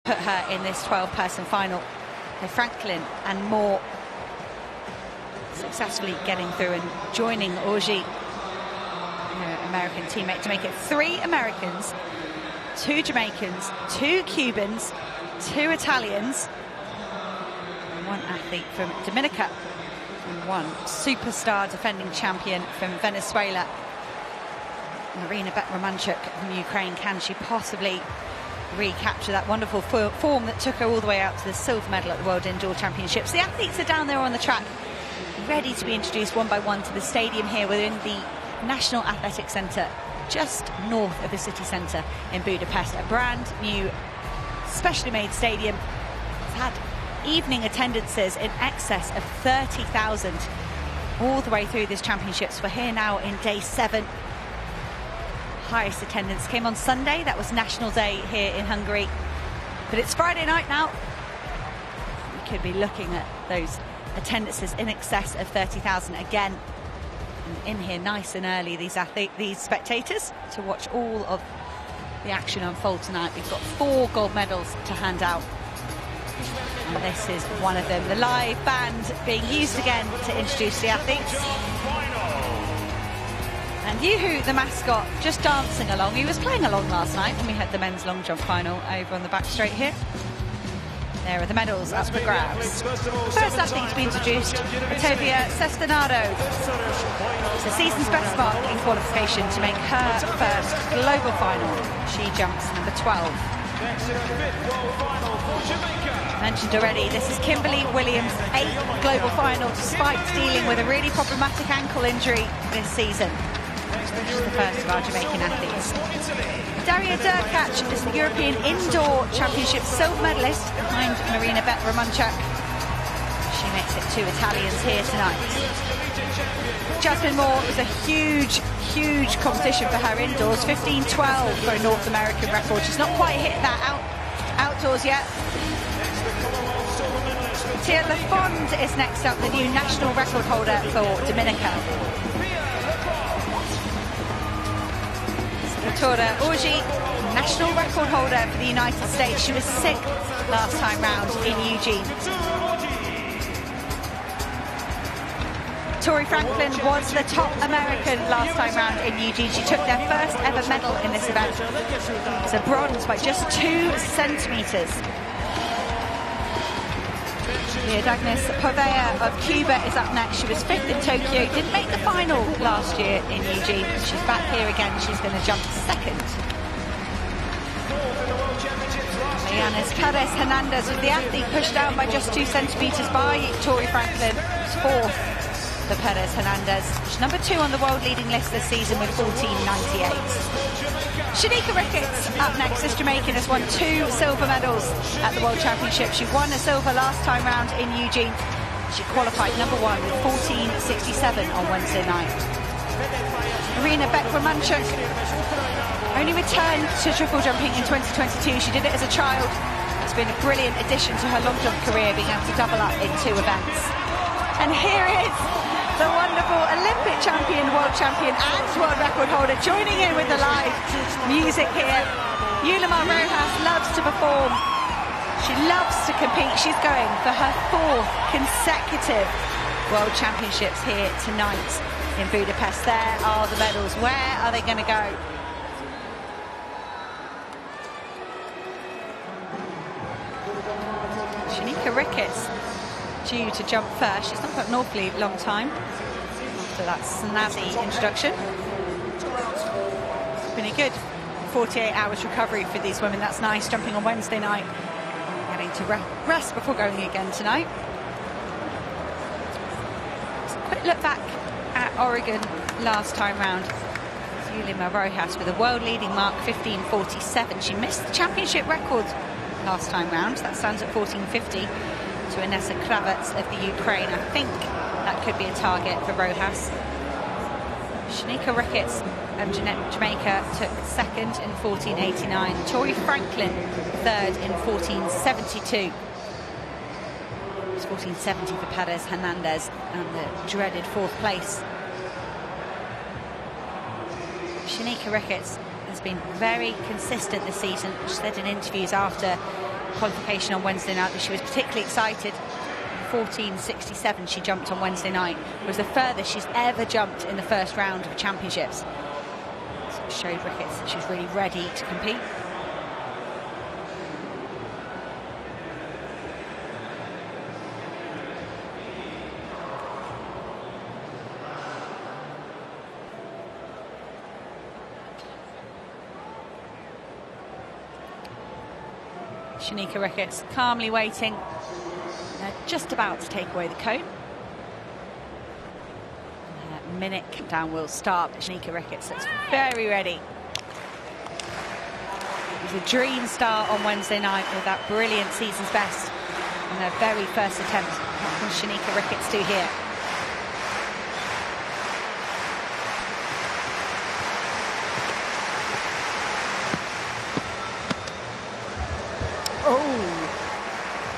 put her in this 12-person final. Franklin and Moore successfully getting through and joining Auger, her American teammate, to make it 3 Americans, 2 Jamaicans, 2 Cubans, 2 Italians, and 1 athlete from Dominica, and 1 superstar defending champion from Venezuela. Marina Bet-Romanchuk from Ukraine. Can she possibly recapture that wonderful form that took her all the way out to the silver medal at the World Indoor Championships? The athletes are down there on the track, ready to be introduced one by one to the stadium here within the National Athletic Centre, just north of the city centre in Budapest. A brand new, specially made stadium. It's had evening attendances in excess of 30,000 all the way through this championships. We're here now in day 7. Highest attendance came on Sunday. That was National Day here in Hungary. But it's Friday night now. We could be looking at those attendances in excess of 30,000 again. And in here nice and early, these spectators, to watch all of the action unfold tonight. We've got 4 gold medals to hand out. And this is one of them. The live band being used again to introduce the athletes. And Yuhu, the mascot, just dancing along. He was playing along last night when we had the men's long jump final over on the back straight here. There are the medals up for grabs. First athlete to be introduced, Ottavia Cestinado. It's a season's best mark in qualification to make her first global final. She jumps number 12. Mentioned already, this is Kimberly Williams' 8th global final, despite dealing with a really problematic ankle injury this season. She's the first of our Jamaican athletes. Daria Derkach is the European Indoor Championship silver medalist behind Marina Bet-Romanchuk. She makes it 2 Italians here tonight. Jasmine Moore is a huge competition for her indoors. 15:12 for a North American record. She's not quite hit that outdoors yet. Tia Lafond is next up, the new national record holder for Dominica. Victoria Auger, national record holder for the United States. She was 6th last time round in Eugene. Tori Franklin was the top American last time round in Eugene. She took their first ever medal in this event. It's a bronze by just 2 centimetres. Agnes Povea of Cuba is up next. She was 5th in Tokyo, didn't make the final last year in Eugene. She's back here again. She's going to jump 2nd. Leanis Perez Hernandez was the athlete pushed down by just 2 centimetres by Tori Franklin. 4th for Perez Hernandez. She's number 2 on the world leading list this season with 14.98. Shanika Ricketts up next. This Jamaican has won 2 silver medals at the World Championship. She won a silver last time round in Eugene. She qualified number 1 with 14.67 on Wednesday night. Marina Bet-Romanchuk only returned to triple jumping in 2022. She did it as a child. It's been a brilliant addition to her long jump career, being able to double up in 2 events. And here is the wonderful Olympic champion, world champion and world record holder joining in with the live music here. Yulimar Rojas loves to perform. She loves to compete. She's going for her 4th consecutive world championships here tonight in Budapest. There are the medals. Where are they going to go? Shanika Ricketts due to jump first. She's not got an awfully long time after that snazzy introduction. It's been a good 48 hours recovery for these women. That's nice, jumping on Wednesday night, getting to rest before going again tonight. So quick look back at Oregon last time round. Yulimar Rojas with a world leading mark, 15.47. She missed the championship record last time round. That stands at 14.50. To Inessa Kravets of the Ukraine. I think that could be a target for Rojas. Shanika Ricketts of Jamaica took 2nd in 14.89. Tori Franklin 3rd in 14.72. It's 14.70 for Perez Hernandez and the dreaded 4th place. Shanika Ricketts has been very consistent this season. She said in interviews after qualification on Wednesday night that she was particularly excited. 14.67 she jumped on Wednesday night. It was the furthest she's ever jumped in the first round of championships. So it showed Ricketts that she's really ready to compete. Shaneka Ricketts calmly waiting. They're just about to take away the cone. Minute countdown will start. Shaneka Ricketts is very ready. It was a dream start on Wednesday night with that brilliant season's best in their very first attempt. What can Shaneka Ricketts do here? Oh,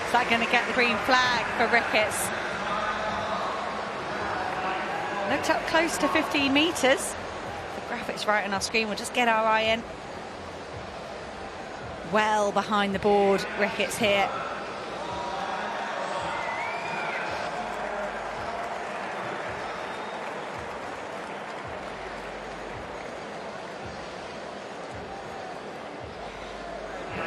is that going to get the green flag for Ricketts? Looked up close to 15 metres. The graphics right on our screen, we'll just get our eye in. Well behind the board, Ricketts here.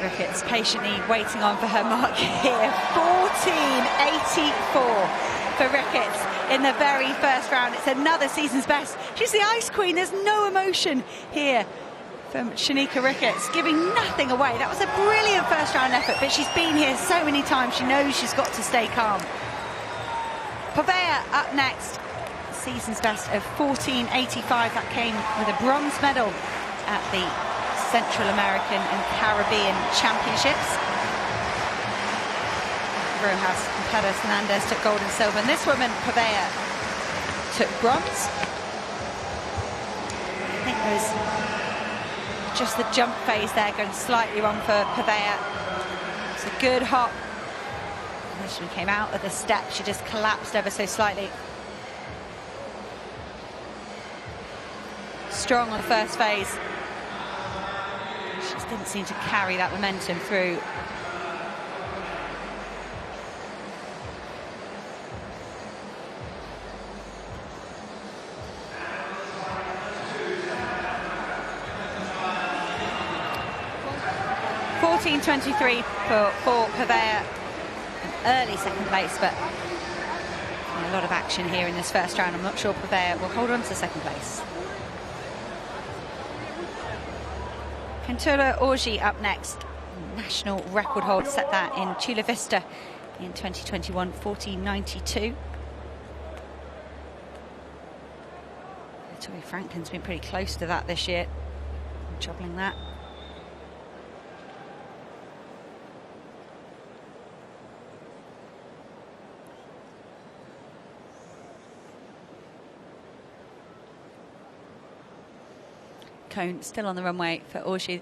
Ricketts patiently waiting on for her mark here. 14.84 for Ricketts in the very first round. It's another season's best. She's the ice queen. There's no emotion here from Shaneka Ricketts, giving nothing away. That was a brilliant first round effort, but she's been here so many times. She knows she's got to stay calm. Pavea up next. Season's best of 14.85. That came with a bronze medal at the Central American and Caribbean Championships. Rojas and Perez Hernandez took gold and silver, and this woman, Pavea, took bronze. I think there was just the jump phase there going slightly wrong for Pavea. It's a good hop. When she came out of the step, she just collapsed ever so slightly. Strong on the first phase. She just didn't seem to carry that momentum through. .23 for Pavea, an early second place, but a lot of action here in this first round. I'm not sure Pavea will hold on to second place. Kenturah Orji up next. National record hold, set that in Chula Vista in 2021, 14.92. Tori Franklin's been pretty close to that this year, troubling that. Cone still on the runway for Orji.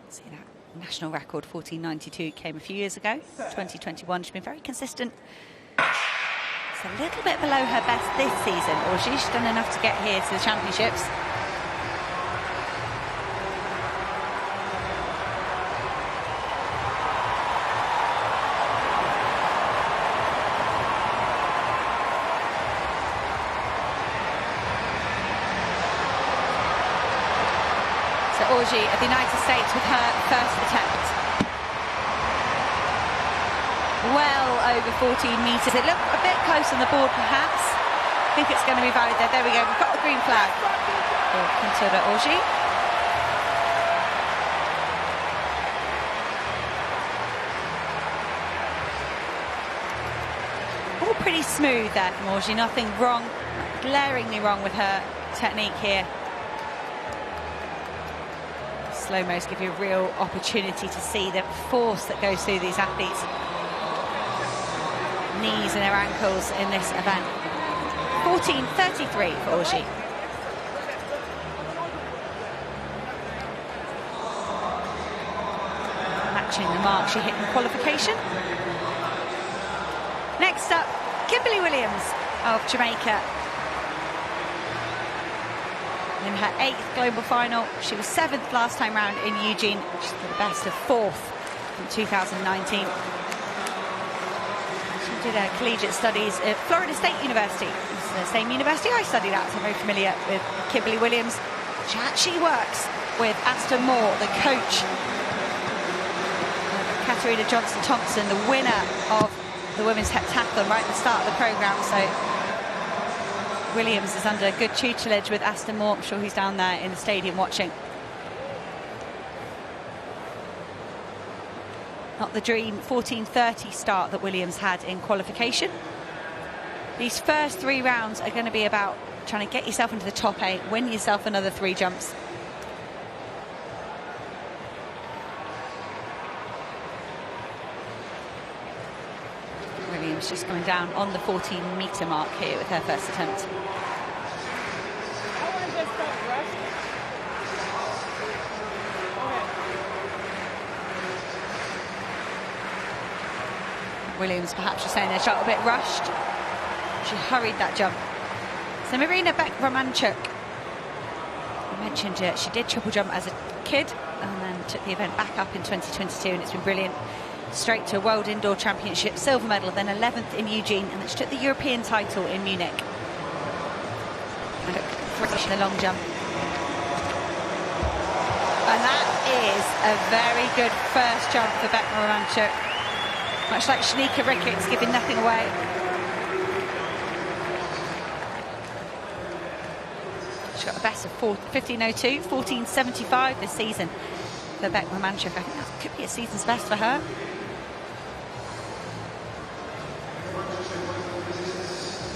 See that national record 14.92 came a few years ago, 2021. She's been very consistent. It's a little bit below her best this season. Orji, she's done enough to get here to the championships. Orji of the United States with her first attempt. Well over 14 metres. It looked a bit close on the board, perhaps. I think it's going to be valid there. There we go. We've got the green flag for Kenturah Orji. All pretty smooth there from Orji. Nothing wrong, glaringly wrong with her technique here. Slow-mos give you a real opportunity to see the force that goes through these athletes' knees and their ankles in this event. 14.33 for Orji. Matching the mark she hit in qualification. Next up, Kimberly Williams of Jamaica. In her 8th global final, she was 7th last time round in Eugene. She's got the best of 4th in 2019. She did her collegiate studies at Florida State University. It's the same university I studied at, so I'm very familiar with Kimberly Williams. She actually works with Aston Moore, the coach of Katarina Johnson-Thompson, the winner of the women's heptathlon right at the start of the programme. So Williams is under good tutelage with Aston Moore. I'm sure he's down there in the stadium watching. Not the dream 14:30 start that Williams had in qualification. These first 3 rounds are going to be about trying to get yourself into the top 8, win yourself another 3 jumps. Williams just coming down on the 14-metre mark here with her first attempt. Williams perhaps just saying they shot a bit rushed. She hurried that jump. So Marina Beck-Romanchuk, I mentioned she did triple jump as a kid and then took the event back up in 2022, and it's been brilliant. Straight to a World Indoor Championship silver medal, then 11th in Eugene, and then she took the European title in Munich. And the long jump. And that is a very good first jump for Beck-Romanchuk. Much like Shanika Ricketts, giving nothing away. She got the best of 15:02, 14:75 this season for Beck-Romanchuk. I think that could be a season's best for her.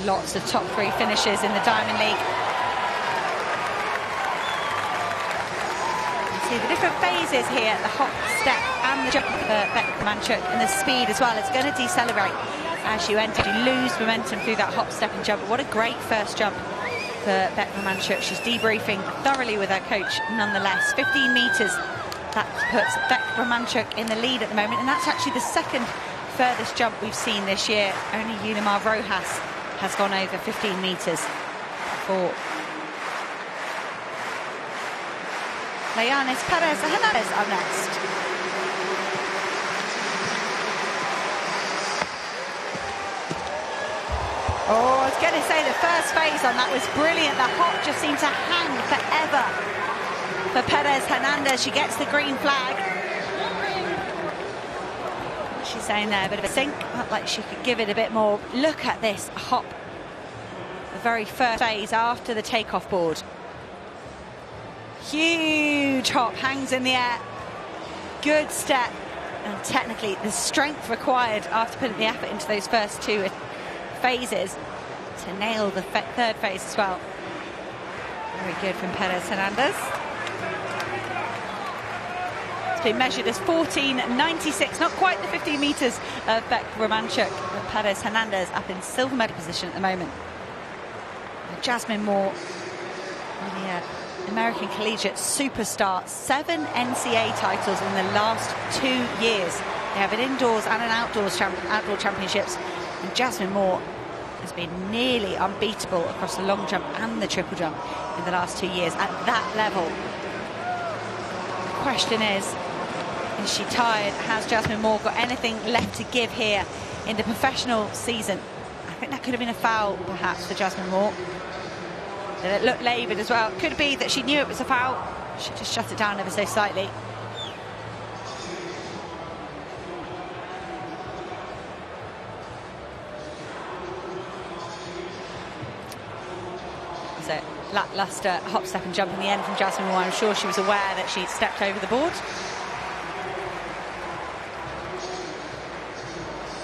Lots of top 3 finishes in the Diamond League. You see the different phases here, the hop, step and the jump for Beck-Romanchuk, and the speed as well. It's going to decelerate as you enter. You lose momentum through that hop, step and jump. But what a great first jump for Beck-Romanchuk. She's debriefing thoroughly with her coach nonetheless. 15 metres, that puts Beck-Romanchuk in the lead at the moment, and that's actually the second furthest jump we've seen this year. Only Unimar Rojas has gone over 15 metres for Leyanis Perez-Hernandez up next. Oh, I was going to say the first phase on that was brilliant. The hop just seemed to hang forever for Perez-Hernandez. She gets the green flag. She's saying there, a bit of a sink, like she could give it a bit more. Look at this hop, the very first phase after the takeoff board. Huge hop, hangs in the air, good step, and technically the strength required after putting the effort into those first 2 phases to nail the third phase as well. Very good from Perez-Hernandez. It's been measured as 14:96, not quite the 15 metres of Beck-Romanchuk, but Perez-Hernandez up in silver medal position at the moment. Jasmine Moore, the American collegiate superstar, 7 NCAA titles in the last 2 years. They have an indoors and an outdoor championships, and Jasmine Moore has been nearly unbeatable across the long jump and the triple jump in the last 2 years at that level. The question is she tired? Has Jasmine Moore got anything left to give here in the professional season? I think that could have been a foul perhaps for Jasmine Moore. It looked laboured as well. Could be that she knew it was a foul. She just shut it down ever so slightly. So lacklustre hop, step and jump in the end from Jasmine Moore. I'm sure she was aware that she'd stepped over the board.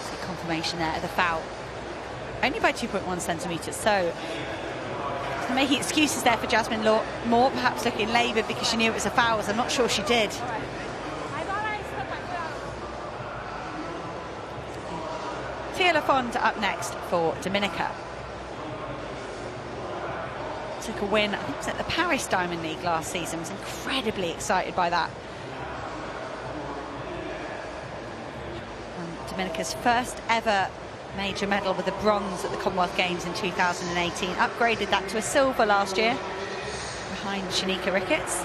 See confirmation there of the foul. Only by 2.1 centimetres, so making excuses there for Jasmine Moore, perhaps looking laboured because she knew it was a foul, as I'm not sure she did. Tia Lafond up next for Dominica. Took a win, I think it was at the Paris Diamond League last season. Was incredibly excited by that. And Dominica's first ever major medal with a bronze at the Commonwealth Games in 2018. Upgraded that to a silver last year behind Shanika Ricketts.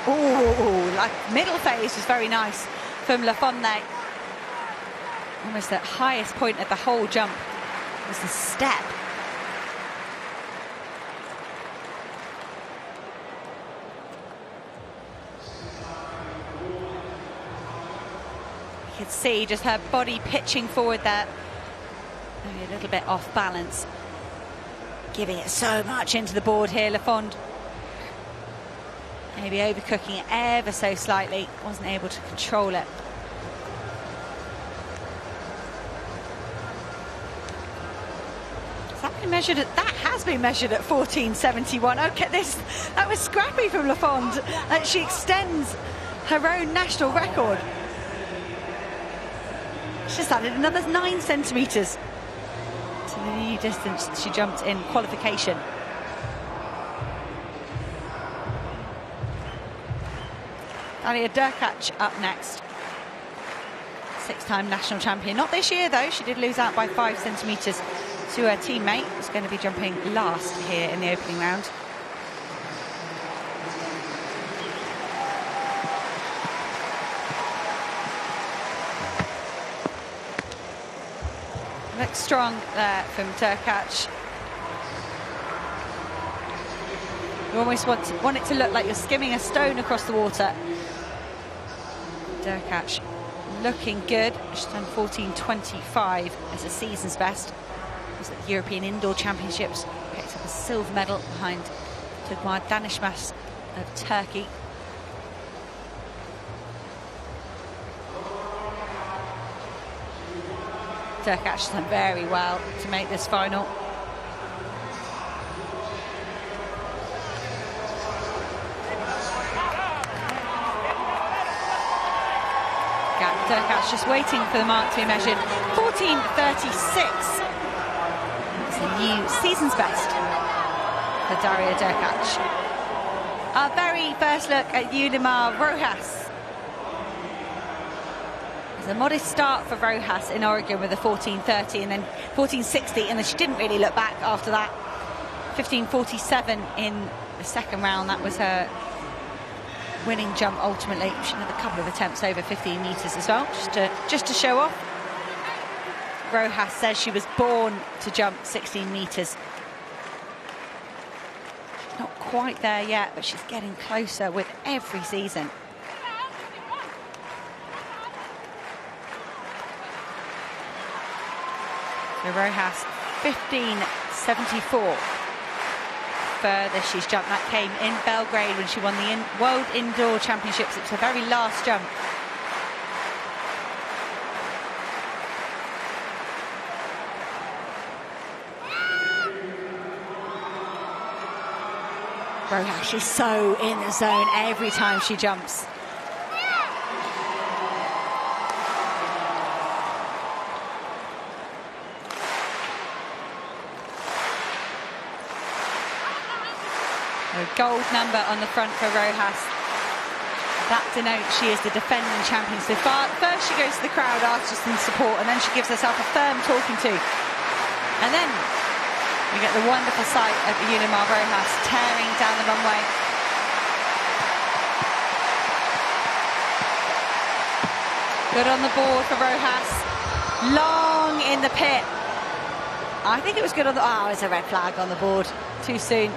Oh, like middle phase was very nice from Lafonde. Almost the highest point of the whole jump was the step. You could see just her body pitching forward there. Maybe a little bit off balance. Giving it so much into the board here, Lafonde. Maybe overcooking it ever so slightly. Wasn't able to control it. Has that been measured at? That has been measured at 14.71. Okay, that was scrappy from Lafonde. She extends her own national record. She's just added another 9 centimetres to the new distance she jumped in qualification. Daria Derkach up next. 6-time national champion. Not this year, though. She did lose out by 5 centimetres to her teammate, who's going to be jumping last here in the opening round. Looks strong there from Derkach. You almost want it to look like you're skimming a stone across the water. Derkach looking good. She's done 14.25 as a season's best. It was at the European Indoor Championships. Picked up a silver medal behind Tugmar Danishmaz of Turkey. Derkach has done very well to make this final. Derkach just waiting for the mark to be measured. 14.36. It's the new season's best for Daria Derkach. Our very first look at Yulimar Rojas. It was a modest start for Rojas in Oregon with a 14.30 and then 14.60, and then she didn't really look back after that. 15.47 in the second round. That was her winning jump ultimately. She had a couple of attempts over 15 metres as well, just to show off. Rojas says she was born to jump 16 metres. Not quite there yet, but she's getting closer with every season. So Rojas, 15.74. Furthest she's jumped. That came in Belgrade when she won the World Indoor Championships. It was her very last jump. Rojas, she's so in the zone every time she jumps. A gold number on the front for Rojas. That denotes she is the defending champion. So far, first she goes to the crowd, asks for some support, and then she gives herself a firm talking to. And then we get the wonderful sight of Yulimar Rojas tearing down the runway. Good on the board for Rojas. Long in the pit. I think it was good on the... Oh, it's a red flag on the board. Too soon.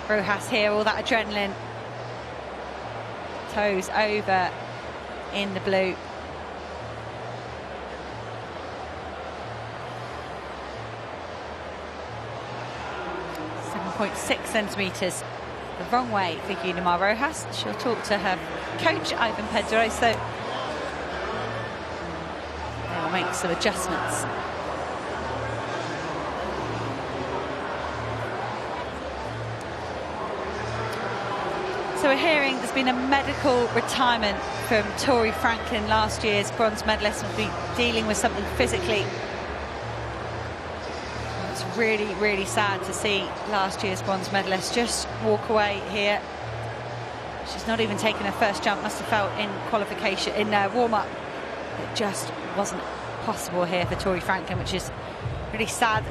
Rojas here, all that adrenaline. Toes over in the blue. .6 centimetres the wrong way for Yulimar Rojas. She'll talk to her coach, Ivan Pedroso. They will make some adjustments. So we're hearing there's been a medical retirement from Tori Franklin, last year's bronze medalist, will be dealing with something physically. It's really, really sad to see last year's bronze medalist just walk away here. She's not even taken her first jump, must have felt in qualification, in warm-up. It just wasn't possible here for Tori Franklin, which is Really sad.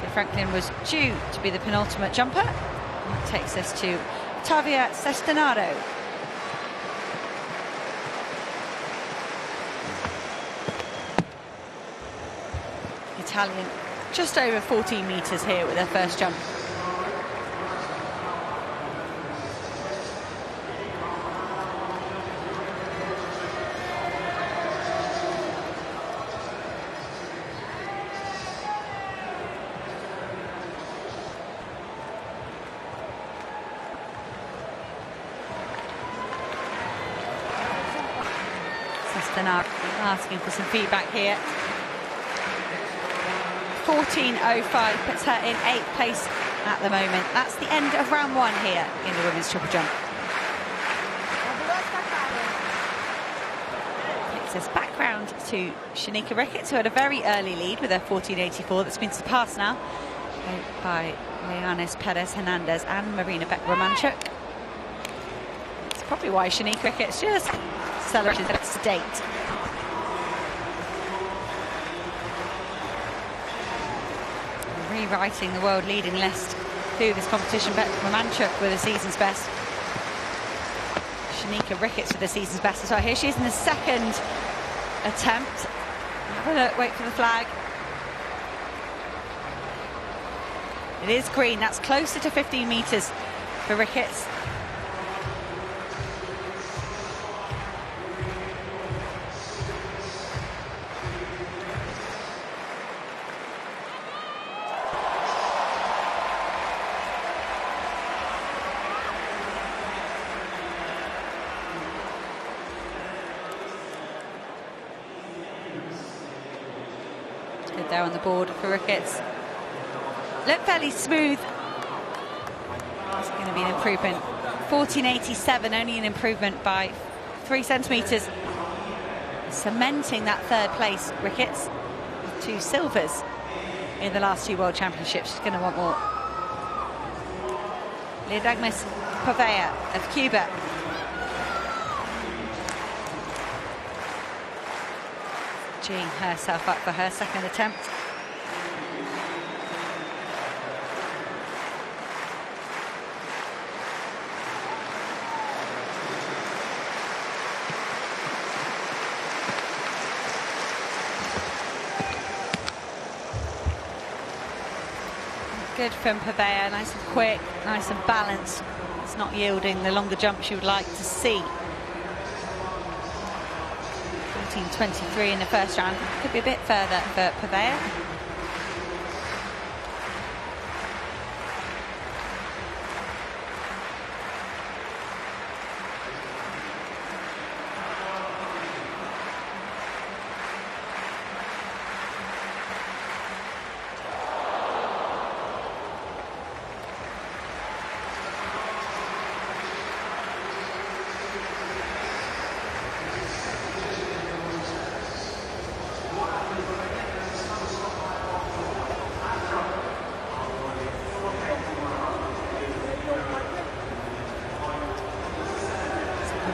So Franklin was due to be the penultimate jumper. That takes us to Ottavia Cesternado. Italian just over 14 metres here with their first jump. Cesternado asking for some feedback here. 14.05 puts her in 8th place at the moment. That's the end of round 1 here in the women's triple jump. Takes us back round to Shanika Ricketts, who had a very early lead with her 14.84 that's been surpassed now by Leanis Perez Hernandez and Marina Beck-Romanchuk. That's probably why Shanika Ricketts just celebrated that state. Rewriting the world leading list through this competition. Beck-Romanchuk with the season's best. Shanika Ricketts with the season's best as well. Here she is in the second attempt. Have a look, wait for the flag. It is green, that's closer to 15 metres for Ricketts. Good there on the board for Ricketts. Looked fairly smooth. It's going to be an improvement. 14.87, only an improvement by 3 centimetres. Cementing that third place, Ricketts, with 2 silvers in the last 2 World Championships. She's going to want more. Leodagmis Povea of Cuba. Geeing herself up for her second attempt. Good from Povea, nice and quick, nice and balanced. It's not yielding the longer jump she would like to see. 14.23 in the first round. Could be a bit further for Povea.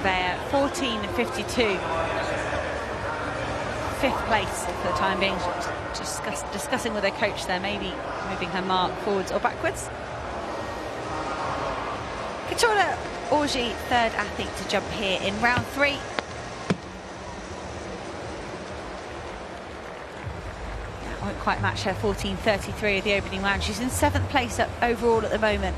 Povea, 14.52. 5th place for the time being. Just discussing with her coach there, maybe moving her mark forwards or backwards. Katurah Orji, 3rd athlete to jump here in round 3. That won't quite match her 14.33 of the opening round. She's in 7th place up overall at the moment.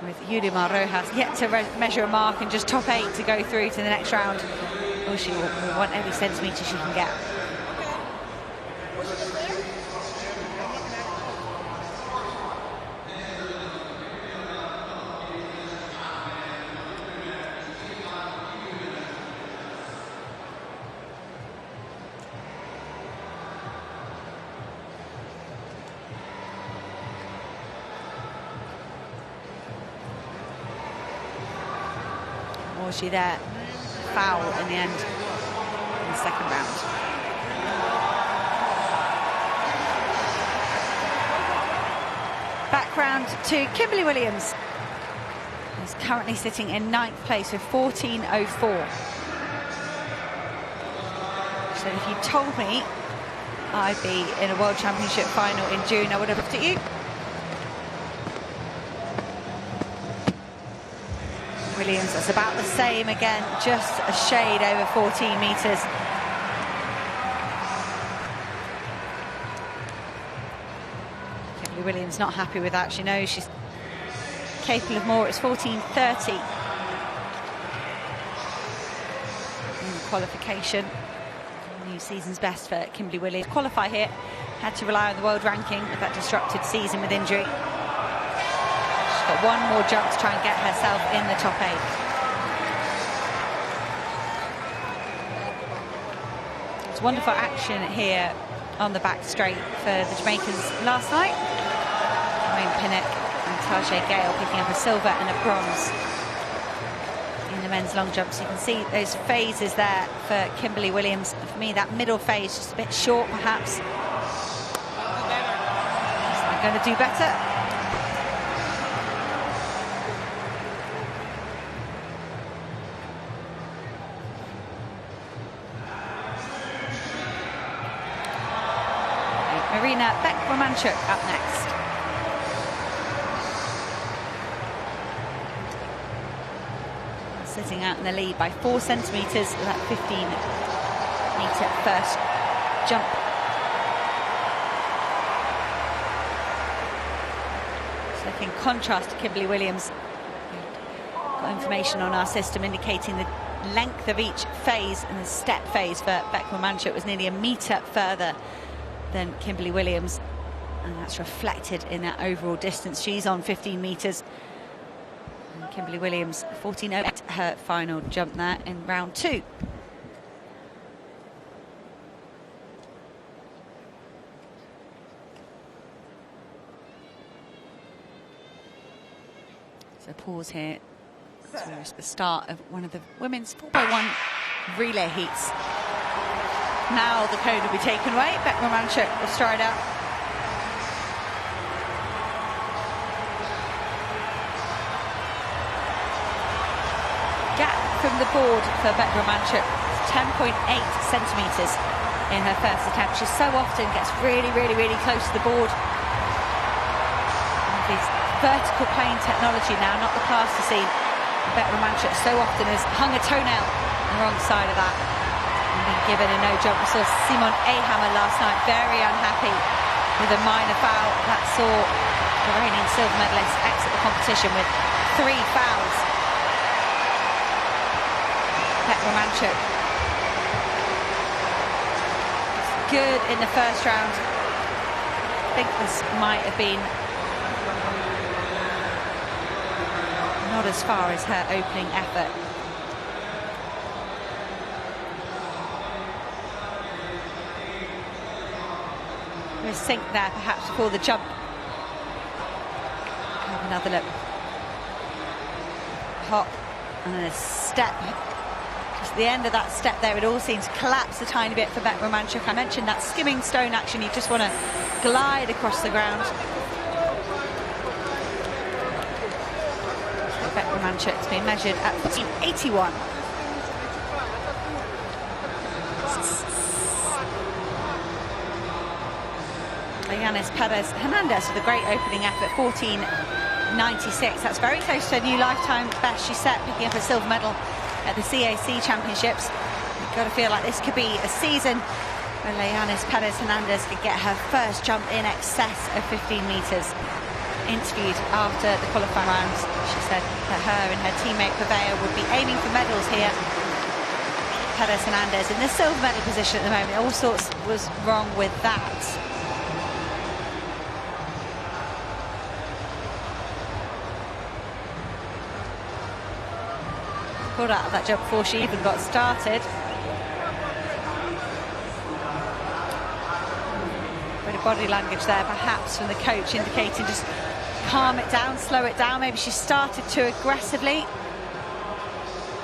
With Yulimar Rojas yet to measure a mark and just top 8 to go through to the next round. Well, she will want every centimetre she can get. Orji there, foul in the end in the second round. Back round to Kimberly Williams. is currently sitting in 9th place with 14.04. So if you told me I'd be in a World Championship final in June, I would have looked at you. Williams, that's about the same again, just a shade over 14 metres. Kimberly Williams not happy with that. She knows she's capable of more. It's 14.30 in qualification. New season's best for Kimberly Williams. Qualify here, had to rely on the world ranking with that disrupted season with injury. She's got one more jump to try and get herself in the top 8. It's wonderful action here on the back straight for the Jamaicans last night. Wayne Pinnock and Tajay Gale picking up a silver and a bronze in the men's long jump. So you can see those phases there for Kimberly Williams. For me, that middle phase just a bit short, perhaps. They're going to do better. Marina Beck-Romanchuk up next. Sitting out in the lead by 4 centimetres with that 15-metre first jump. So in contrast to Kimberly Williams, we've got information on our system indicating the length of each phase, and the step phase for Beck-Romanchuk was nearly a metre further than Kimberly Williams, and that's reflected in that overall distance. She's on 15 metres. And Kimberly Williams, 14.08, her final jump there in round 2. So pause here. So it's the start of one of the women's 4x1 relay heats. Now the cone will be taken away. Beck-Romanchuk will stride out. Gap from the board for Beck-Romanchuk, 10.8 centimetres in her first attempt. She so often gets really close to the board. And this vertical plane technology now, not the plasticine. Beck-Romanchuk so often has hung a toenail on the wrong side of that and been given a no jump. We saw Simon Ahammer last night very unhappy with a minor foul. That saw the reigning silver medalist exit the competition with 3 fouls. Beck-Romanchuk good in the first round. I think this might have been not as far as her opening effort. A sink there perhaps before the jump. Have another look. Hop and then a step. Just the end of that step there, it all seems to collapse a tiny bit for Beck-Romanchuk. I mentioned that skimming stone action, you just want to glide across the ground. So Beck-Romanchuk's been measured at 14.81. Yanis Perez Hernandez with a great opening effort, 14.96. That's very close to her new lifetime best she set, picking up a silver medal at the CAC Championships. You've got to feel like this could be a season where Yanis Perez Hernandez could get her first jump in excess of 15 metres. Interviewed after the qualifying rounds, she said that her and her teammate Purveyor would be aiming for medals here. Perez Hernandez in the silver medal position at the moment. All sorts was wrong with that. Pulled out of that jump before she even got started. Bit of body language there, perhaps, from the coach indicating just calm it down, slow it down. Maybe she started too aggressively.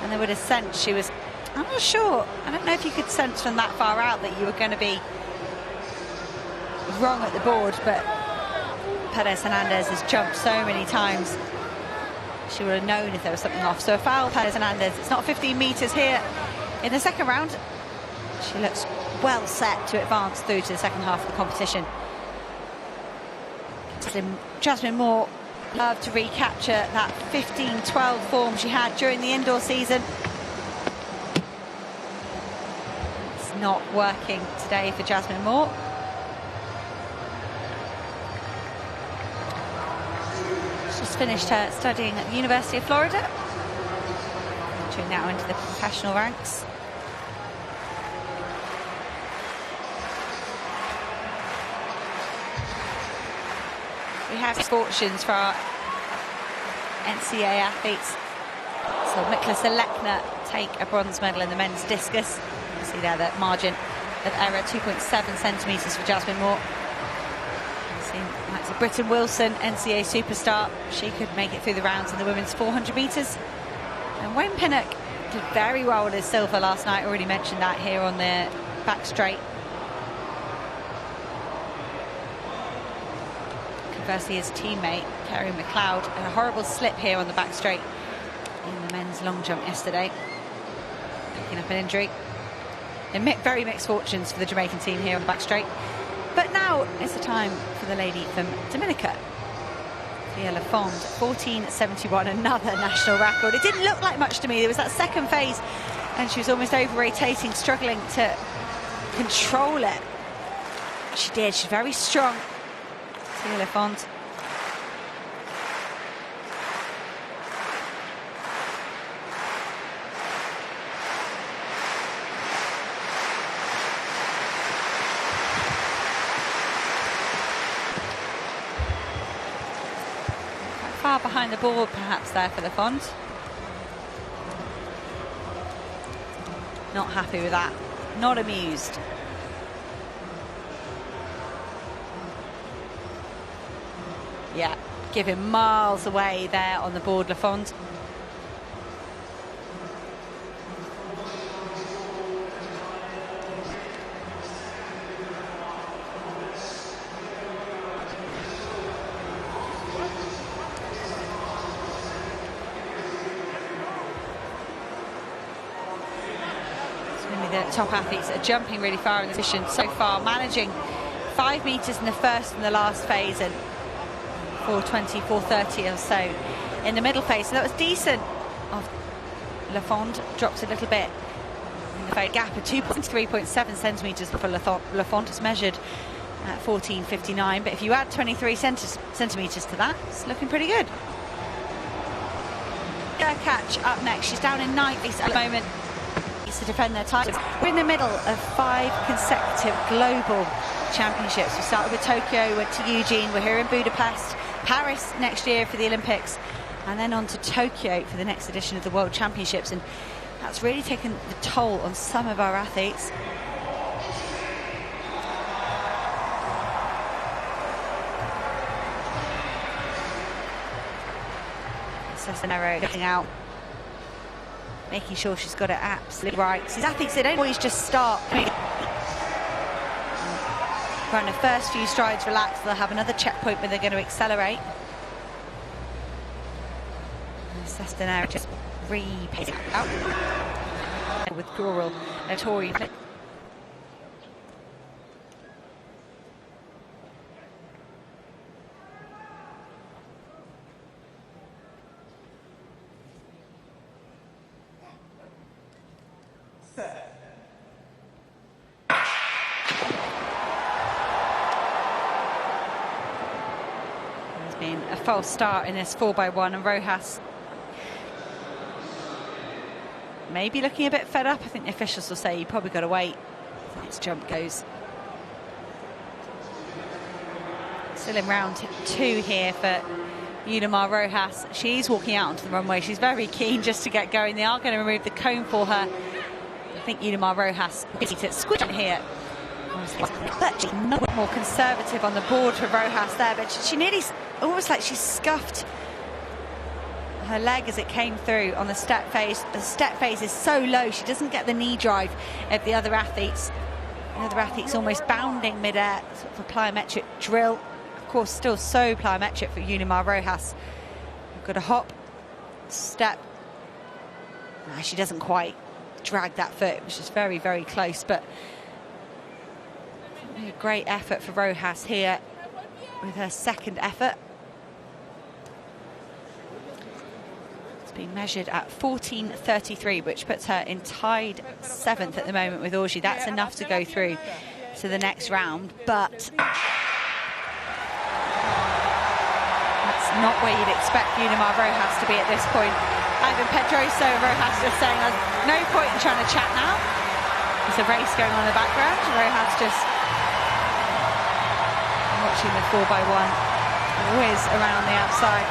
And they would have sensed she was, I'm not sure. I don't know if you could sense from that far out that you were going to be wrong at the board, but Perez Hernandez has jumped so many times she would have known if there was something off. So a foul, Perez Hernandez. It's not 15 metres here in the second round. She looks well set to advance through to the second half of the competition. Jasmine Moore loved to recapture that 15-12 form she had during the indoor season. It's not working today for Jasmine Moore. She's just finished her studying at the University of Florida. Entering now into the professional ranks. We have fortunes for our NCAA athletes. So Mikla Lechner take a bronze medal in the men's discus. You can see there that margin of error, 2.7 centimetres for Jasmine Moore. That's Britton Wilson, NCAA superstar. She could make it through the rounds in the women's 400 metres. And Wayne Pinnock did very well with his silver last night. Already mentioned that here on the back straight. Conversely, his teammate, Kerry McLeod, a horrible slip here on the back straight in the men's long jump yesterday, picking up an injury. And very mixed fortunes for the Jamaican team here on the back straight. But now it's the time for the lady from Dominica, Thea Lafond, 14.71, another national record. It didn't look like much to me. There was that second phase, and she was almost over-rotating, struggling to control it. She did. She's very strong. Thea Lafond. Far behind the board perhaps there for Lafond. Not happy with that, not amused. Yeah, give him miles away there on the board, Lafond. The top athletes are jumping really far in the position so far, managing 5 metres in the first and the last phase and 4:20, 4:30 or so in the middle phase. So that was decent. Lafond dropped a little bit in the gap of 3.7 centimetres for Lafond. It's measured at 14.59, but if you add 23 centimetres to that, it's looking pretty good. Catch up next. She's down in ninth at the moment to defend their titles. We're in the middle of 5 consecutive global championships. We started with Tokyo, went to Eugene, we're here in Budapest, Paris next year for the Olympics, and then on to Tokyo for the next edition of the World Championships, and that's really taken the toll on some of our athletes. Cesanero looking out, making sure she's got it absolutely right. These athletes, they don't always just start run the first few strides relaxed. They'll have another checkpoint where they're going to accelerate. Cesanero just re-pacing out. Withdrawal, Tori. There's been a false start in this 4x1, and Rojas maybe looking a bit fed up. I think the officials will say you probably got to wait. The next jump goes. Still in round 2 here for Yulimar Rojas. She's walking out onto the runway. She's very keen just to get going. They are going to remove the cone for her. I think Yulimar Rojas is squishing here. Much more conservative on the board for Rojas there, but she nearly, almost like she scuffed her leg as it came through on the step phase. The step phase is so low, she doesn't get the knee drive of the other athletes. The other athletes almost bounding mid-air, sort of a plyometric drill. Of course, still so plyometric for Yulimar Rojas. We've got a hop step. No, she doesn't quite drag that foot. It was just very, very close, but a great effort for Rojas here with her second effort. It's been measured at 14.33, which puts her in tied 7th at the moment with Auger. That's enough to go through to the next round, but that's not where you'd expect Yunemar Rojas to be at this point. Ivan Pedroso, Rojas just saying there's no point in trying to chat now. There's a race going on in the background. Rojas just watching the 4x1 whiz around the outside.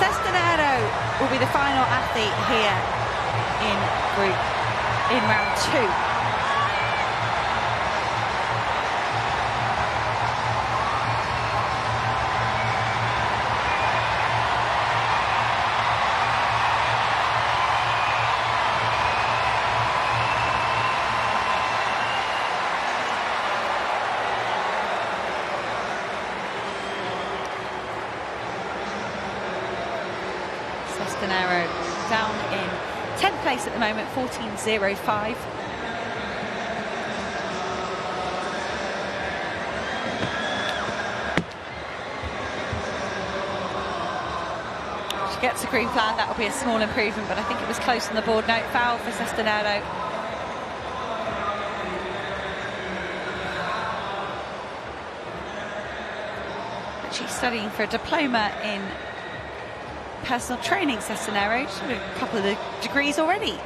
Cestinero will be the final athlete here in round 2. Cestinero down in 10th place at the moment, 14.05. She gets a green flag, that will be a small improvement, but I think it was close on the board. No, foul for Cestinero. She's studying for a diploma in personal training, Cestinero. She's got a couple of the degrees already.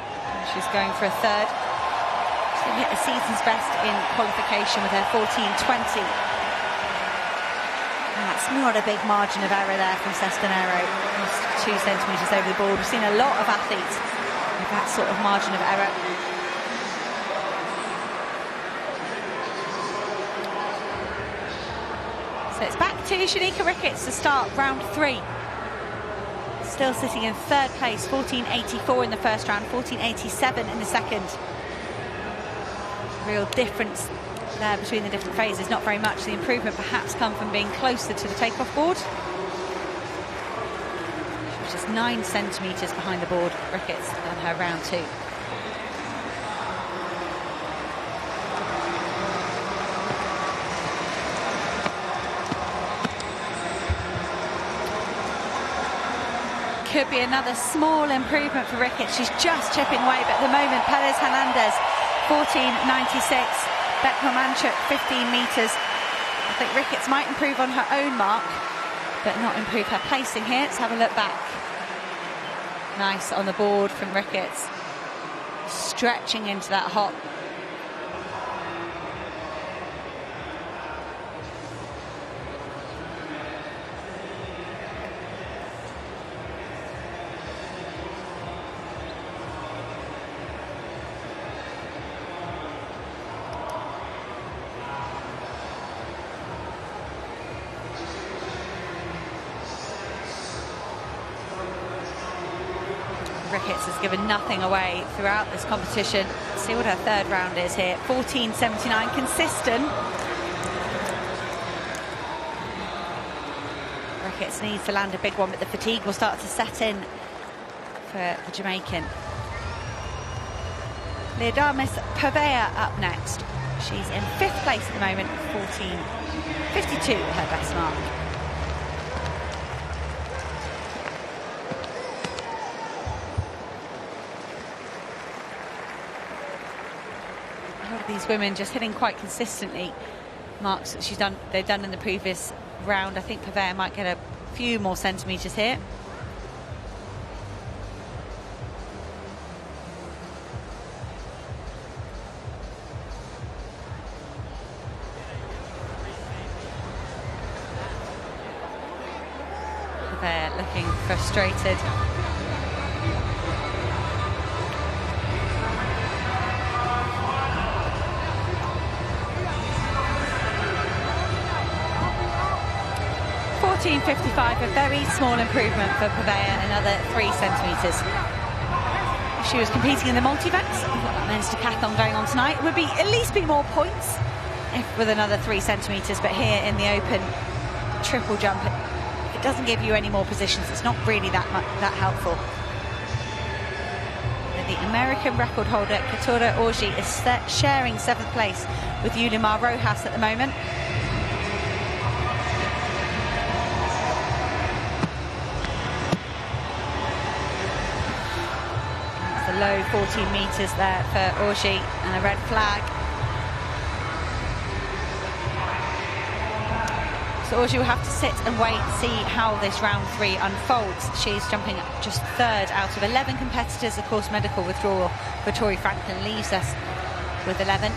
She's going for a third. She hit a season's best in qualification with her 14.20. And that's not a big margin of error there from Cestinero. Just 2 centimetres over the board. We've seen a lot of athletes with that sort of margin of error. So it's back to Shaneka Ricketts to start round 3. Still sitting in 3rd place, 14.84 in the first round, 14.87 in the second. Real difference there between the different phases, not very much. The improvement perhaps come from being closer to the takeoff board. She was just 9 centimetres behind the board, Ricketts, on her round 2. Could be another small improvement for Ricketts. She's just chipping away, but at the moment, Perez Hernandez, 14.96. Beckman Manchuk, 15 metres. I think Ricketts might improve on her own mark, but not improve her placing here. Let's have a look back. Nice on the board from Ricketts. Stretching into that hop. Ricketts has given nothing away throughout this competition. Let's see what her 3rd round is here. 14.79, consistent. Ricketts needs to land a big one, but the fatigue will start to set in for the Jamaican. Leodamis Pavea up next. She's in 5th place at the moment, 14.52, her best mark. These women just hitting quite consistently marks that they've done in the previous round. I think Pavea might get a few more centimetres here. Pavea looking frustrated. .55, a very small improvement for Pavea, another 3 centimetres. If she was competing in the multivacs, we've got that men's decathlon going on tonight, it would at least be more points with another 3 centimetres, but here in the open triple jump, it doesn't give you any more positions. It's not really that helpful. The American record holder, Katurah Orji, is sharing 7th place with Yulimar Rojas at the moment. That's the low 14 metres there for Orji and a red flag. So Orji will have to sit and wait and see how this round 3 unfolds. She's jumping just 3rd out of 11 competitors. Of course, medical withdrawal for Tori Franklin leaves us with 11.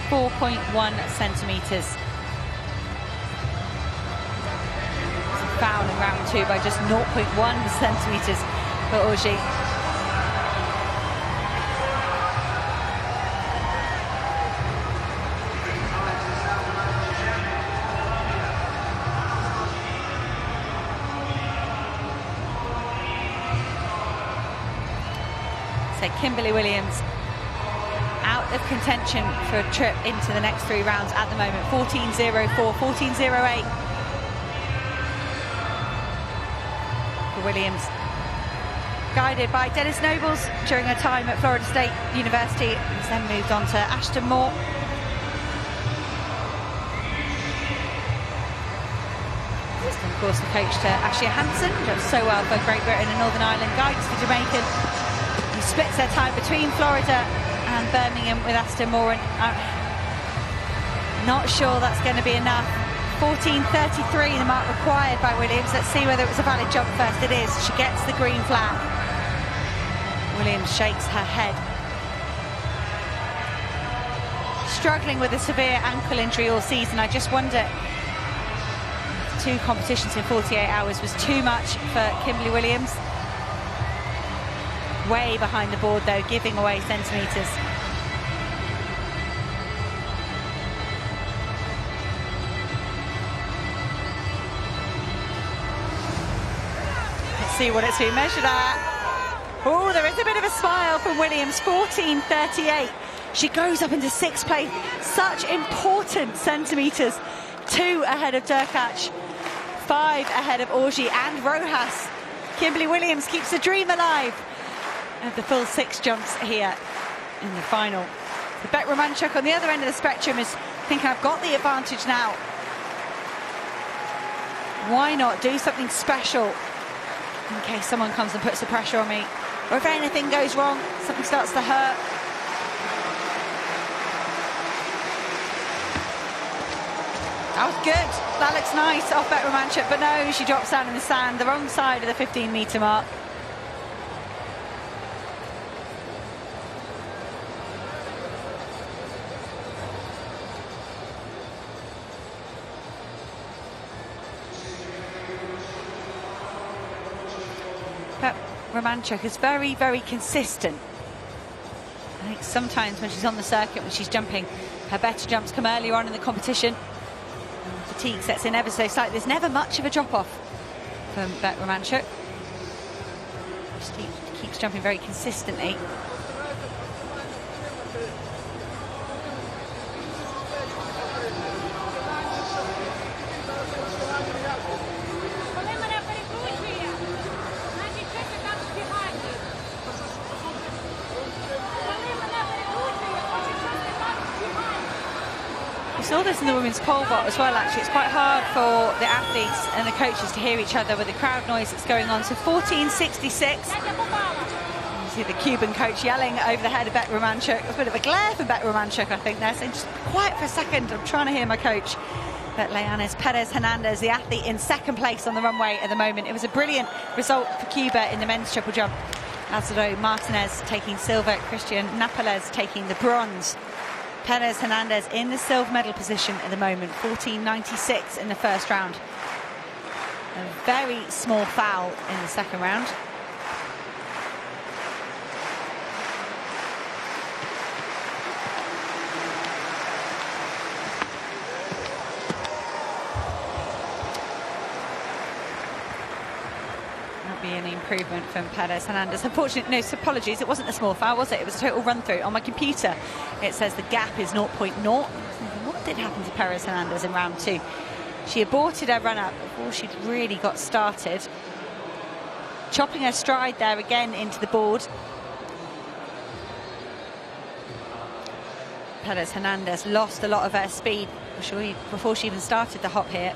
.1 centimetres. Foul in round 2 by just 0.1 centimetres for Orji. Kimberly Williams out of contention for a trip into the next 3 rounds at the moment. 14.04, 14.08 for Williams. Guided by Dennis Nobles during her time at Florida State University, and then moved on to Ashton Moore. Of course, the coach to Ashia Hansen, does so well for Great Britain and Northern Ireland, guides the Jamaican. Splits their time between Florida and Birmingham with Aston Moore, and I'm not sure that's going to be enough. 14.33, the mark required by Williams. Let's see whether it was a valid jump first. It is. She gets the green flag. Williams shakes her head. Struggling with a severe ankle injury all season. I just wonder, 2 competitions in 48 hours was too much for Kimberly Williams. Way behind the board though, giving away centimetres. Let's see what it's been measured at. Oh, there is a bit of a smile from Williams. 14.38. She goes up into 6th place. Such important centimetres. 2 ahead of Derkach, 5 ahead of Orji and Rojas. Kimberly Williams keeps the dream alive of the full 6 jumps here in the final. The Bet Romanchuk on the other end of the spectrum is thinking, I've got the advantage now. Why not do something special in case someone comes and puts the pressure on me, or if anything goes wrong, something starts to hurt. That was good. That looks nice off Bet Romanchuk, but no, she drops down in the sand, the wrong side of the 15-metre mark. But Romanchuk is very, very consistent. I think sometimes when she's on the circuit, when she's jumping, her better jumps come earlier on in the competition. Fatigue sets in ever so slightly. There's never much of a drop-off from Bet Romanchuk. She keeps jumping very consistently. We saw this in the women's pole vault as well, actually. It's quite hard for the athletes and the coaches to hear each other with the crowd noise that's going on. So 14.66. You see the Cuban coach yelling over the head of Bet Romanchuk. There's a bit of a glare for Bet Romanchuk, I think, there. So just quiet for a second. I'm trying to hear my coach. But Leanis Perez-Hernandez, the athlete in 2nd place on the runway at the moment. It was a brilliant result for Cuba in the men's triple jump. Lázaro Martinez taking silver, Christian Napalez taking the bronze. Perez-Hernandez in the silver medal position at the moment, 14.96 in the first round. A very small foul in the second round. That'll be Definitely an improvement from Perez Hernandez. Unfortunately, no, so apologies, it wasn't a small foul, was it? It was a total run-through. On my computer, it says the gap is 0.0. What did happen to Perez Hernandez in round 2? She aborted her run-up before she'd really got started. Chopping her stride there again into the board. Perez Hernandez lost a lot of her speed before she even started the hop here.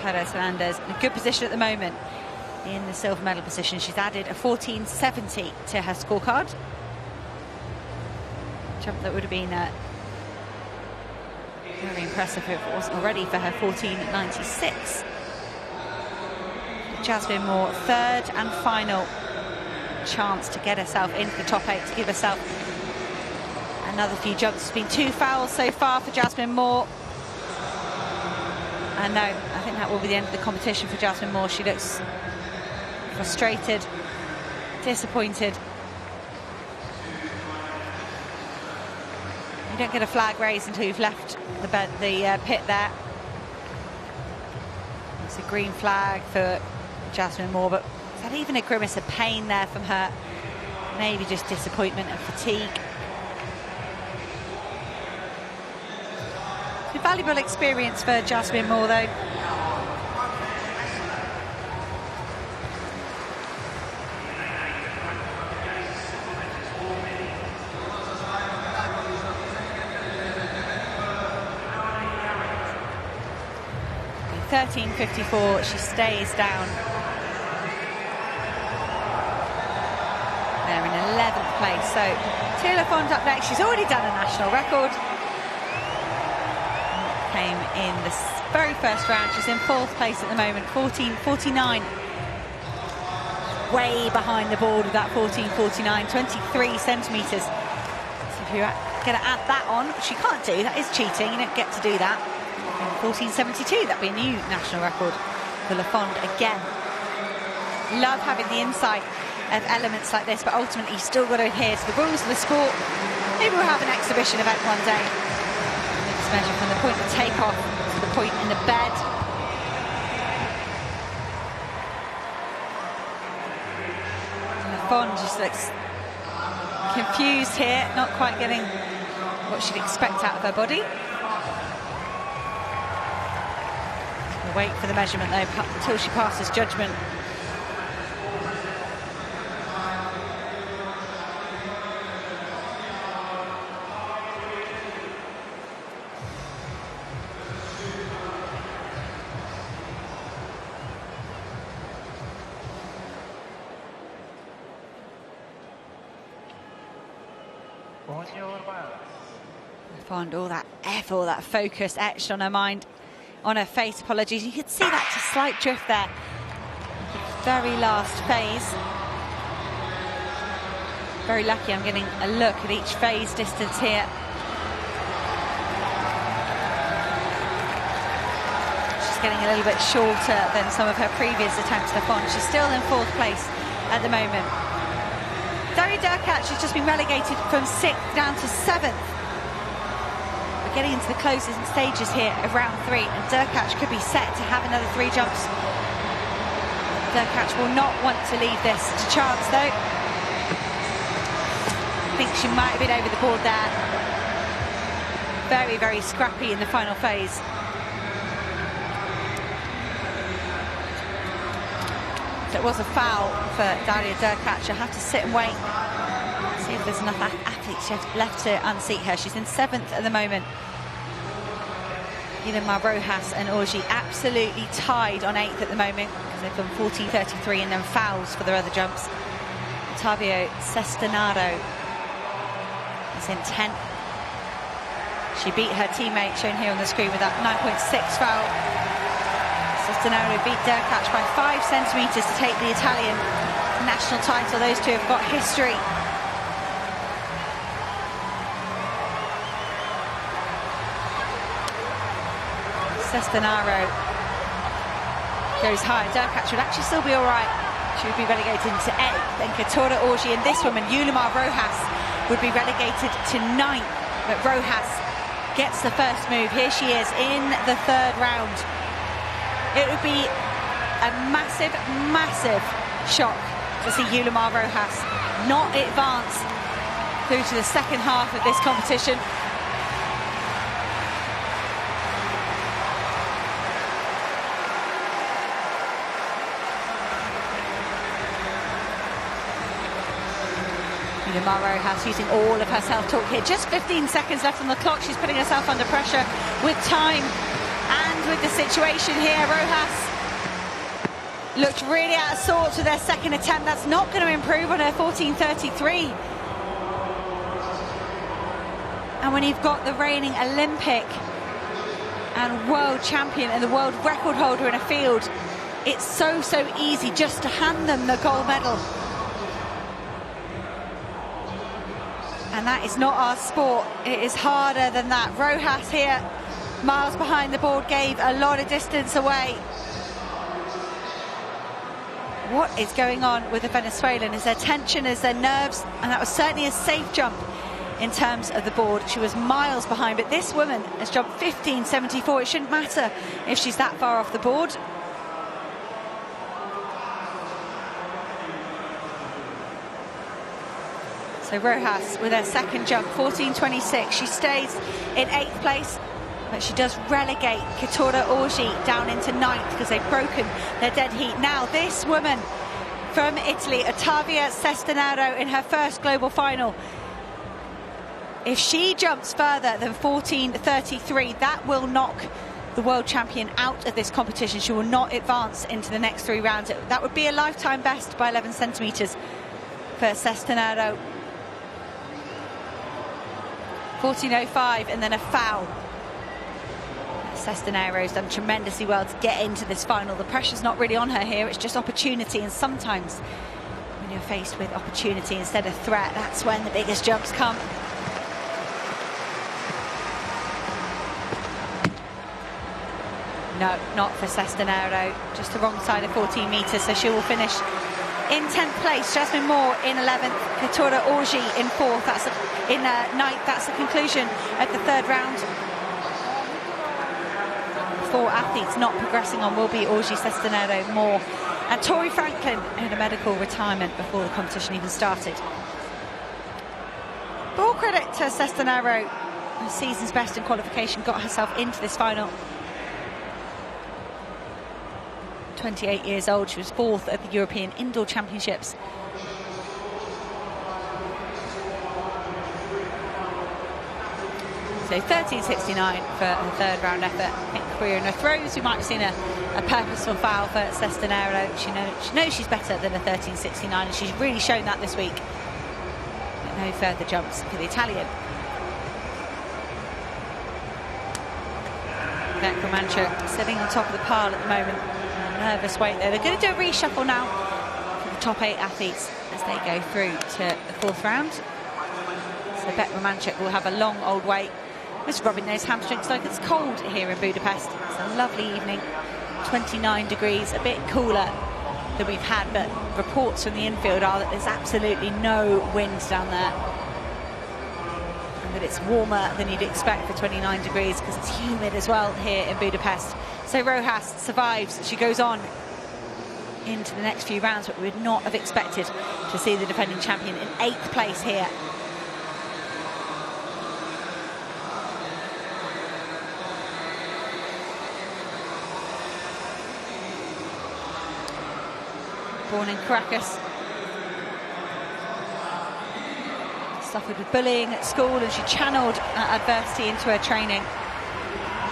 Perez Hernandez in a good position at the moment in the silver medal position. She's added a 14.70 to her scorecard. Jump that would have been very impressive if it wasn't already for her 14.96. Jasmine Moore, third and final chance to get herself into the top 8, to give herself another few jumps. There's been 2 fouls so far for Jasmine Moore. And no, I think that will be the end of the competition for Jasmine Moore. She looks frustrated, disappointed. You don't get a flag raised until you've left the pit there. It's a green flag for Jasmine Moore, but is that even a grimace of pain there from her? Maybe just disappointment and fatigue. A valuable experience for Jasmine Moore, though. At 13.54, she stays down. They're in 11th place. So Thea Lafond up next. She's already done a national record. Came in the very first round. She's in 4th place at the moment, 14.49. Way behind the board with that 14.49, 23 centimetres. So if you're going to add that on, which you can't do, that is cheating, you don't get to do that. 14.72, that'd be a new national record for Lafond again. Love having the insight of elements like this, but ultimately you've still got to adhere to the rules of the sport. Maybe we'll have an exhibition event one day. Let's measure from the point of takeoff to the point in the bed. Lafond just looks confused here, not quite getting what she'd expect out of her body. We'll wait for the measurement though until she passes judgment. Lafond, all that effort, all that focus etched on her mind, on her face, apologies. You could see that just slight drift there. The very last phase. Very lucky I'm getting a look at each phase distance here. She's getting a little bit shorter than some of her previous attempts, Lafond. She's still in 4th place at the moment. Daria Derkach has just been relegated from 6th down to 7th. We're getting into the closing stages here of round 3, and Derkach could be set to have another 3 jumps. Derkach will not want to leave this to chance, though. I think she might have been over the board there. Very, very scrappy in the final phase. So it was a foul for Daria Derkach. I'll have to sit and wait, see if there's enough athletes left to unseat her. She's in 7th at the moment. Yulimar Rojas and Orji absolutely tied on 8th at the moment, because they've gone 14.33 and then fouls for their other jumps. Ottavio Cestenaro is in 10th. She beat her teammate, shown here on the screen, with that 9.6 foul. Cestenaro beat Derkach by 5 centimetres to take the Italian national title. Those two have got history. Cestenaro goes high. Derkach would actually still be all right. She would be relegated to 8th. Then Katora Orji and this woman, Yulimar Rojas, would be relegated to 9th. But Rojas gets the first move. Here she is in the third round. It would be a massive, massive shock to see Yulimar Rojas not advance through to the second half of this competition. Yulimar Rojas using all of her self-talk here. Just 15 seconds left on the clock. She's putting herself under pressure with time and with the situation here. Rojas looked really out of sorts with her second attempt. That's not going to improve on her 14:33. And when you've got the reigning Olympic and world champion and the world record holder in a field, it's so easy just to hand them the gold medal. And that is not our sport. It is harder than that. Rojas here, miles behind the board, gave a lot of distance away. What is going on with the Venezuelan? Is there tension? Is there nerves? And that was certainly a safe jump in terms of the board. She was miles behind, but this woman has jumped 15:74. It shouldn't matter if she's that far off the board. So Rojas with her second jump, 14:26. She stays in 8th place, but she does relegate Katora Orji down into 9th because they've broken their dead heat. Now this woman from Italy, Ottavia Cestinaro, in her first global final. If she jumps further than 14:33, that will knock the world champion out of this competition. She will not advance into the next 3 rounds. That would be a lifetime best by 11 centimetres for Cestinaro. 14:05 and then a foul. Cestinaro's done tremendously well to get into this final. The pressure's not really on her here, it's just opportunity, and sometimes when you're faced with opportunity instead of threat, that's when the biggest jumps come. No, not for Cestinaro, just the wrong side of 14 metres, so she will finish in 10th place. Jasmine Moore in 11th, Katora Orji in 4th, that's in 9th. That's the conclusion of the third round. 4 athletes not progressing on will be Orji, Cestinaro, Moore and Tori Franklin in a medical retirement before the competition even started. But all credit to Cestinaro, the season's best in qualification, got herself into this final. 28 years old, she was 4th at the European Indoor Championships. So 13:69 for her third round effort. I think career in her throws, we might have seen a purposeful foul for Cestinaro. She knows she's better than a 13:69, and she's really shown that this week. But no further jumps for the Italian. Beck Romanchuk sitting on top of the pile at the moment. Nervous wait there. They're going to do a reshuffle now for the top 8 athletes as they go through to the 4th round. So Bet Romanchuk will have a long old wait. Miss Robin knows hamstrings like it's cold here in Budapest. It's a lovely evening, 29 degrees, a bit cooler than we've had, but reports from the infield are that there's absolutely no wind down there. And that it's warmer than you'd expect for 29 degrees because it's humid as well here in Budapest. So Rojas survives, she goes on into the next few rounds, but we would not have expected to see the defending champion in 8th place here. Born in Caracas, suffered with bullying at school, and she channeled adversity into her training.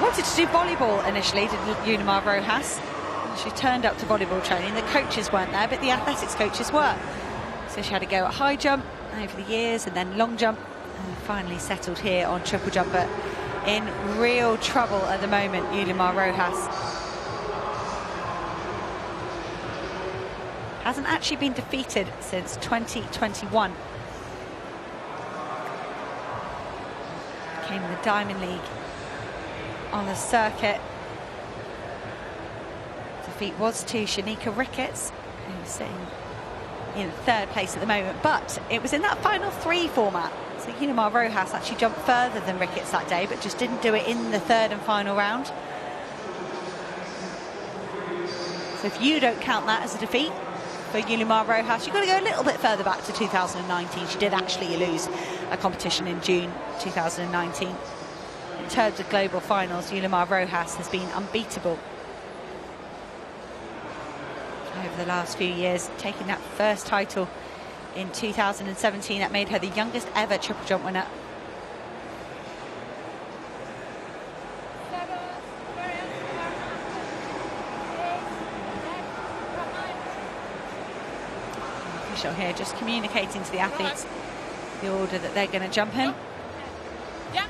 Wanted to do volleyball initially, did Yulimar Rojas. She turned up to volleyball training. The coaches weren't there, but the athletics coaches were. So she had to go at high jump over the years, and then long jump, and finally settled here on triple jump. But in real trouble at the moment, Yulimar Rojas. Hasn't actually been defeated since 2021. Came in the Diamond League on the circuit. Defeat was to Shanika Ricketts, who's sitting in 3rd place at the moment, but it was in that final 3 format. So Yulimar Rojas actually jumped further than Ricketts that day, but just didn't do it in the third and final round. So if you don't count that as a defeat for Yulimar Rojas, you've got to go a little bit further back to 2019. She did actually lose a competition in June 2019. In terms of global finals, Yulimar Rojas has been unbeatable over the last few years, taking that first title in 2017. That made her the youngest ever triple jump winner. Official here just communicating to the athletes the order that they're going to jump in. Yeah.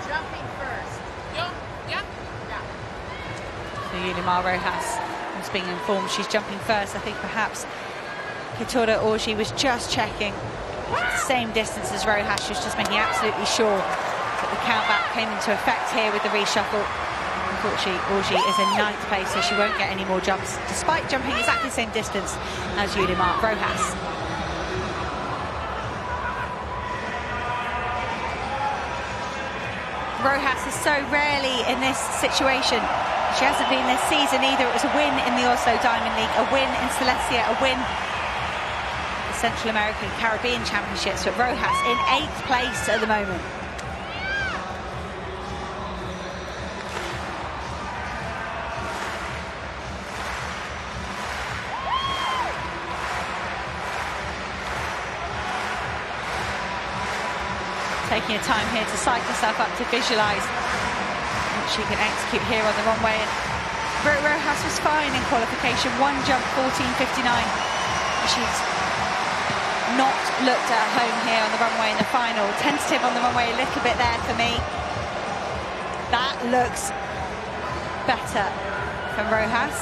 Jumping first. Yeah. So Yulimar Rojas was being informed she's jumping first. I think perhaps Katurah Orji was just checking the same distance as Rojas. She was just making absolutely sure that the countback came into effect here with the reshuffle. Unfortunately, Orji is in 9th place, so she won't get any more jumps, despite jumping exactly the same distance as Yulimar Rojas. Rojas is so rarely in this situation. She hasn't been this season either. It was a win in the Oslo Diamond League, a win in Silesia, a win in the Central American Caribbean Championships, but Rojas in 8th place at the moment. Taking her time here to psych herself up to visualise what she can execute here on the runway. And Rojas was fine in qualification, one jump 14.59. She's not looked at home here on the runway in the final. Tentative on the runway a little bit there for me. That looks better from Rojas.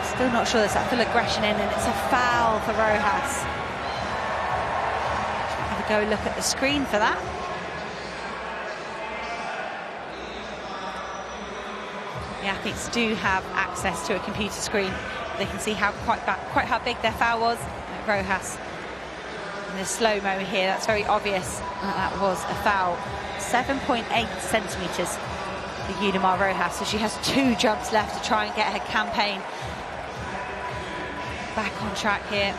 Still not sure there's that full aggression in, and it's a foul for Rojas. Go look at the screen for that. The athletes do have access to a computer screen. They can see quite how big their foul was. Rojas in the slow-mo here, that's very obvious that was a foul. 7.8 centimetres for Yulimar Rojas, so she has 2 jumps left to try and get her campaign back on track here.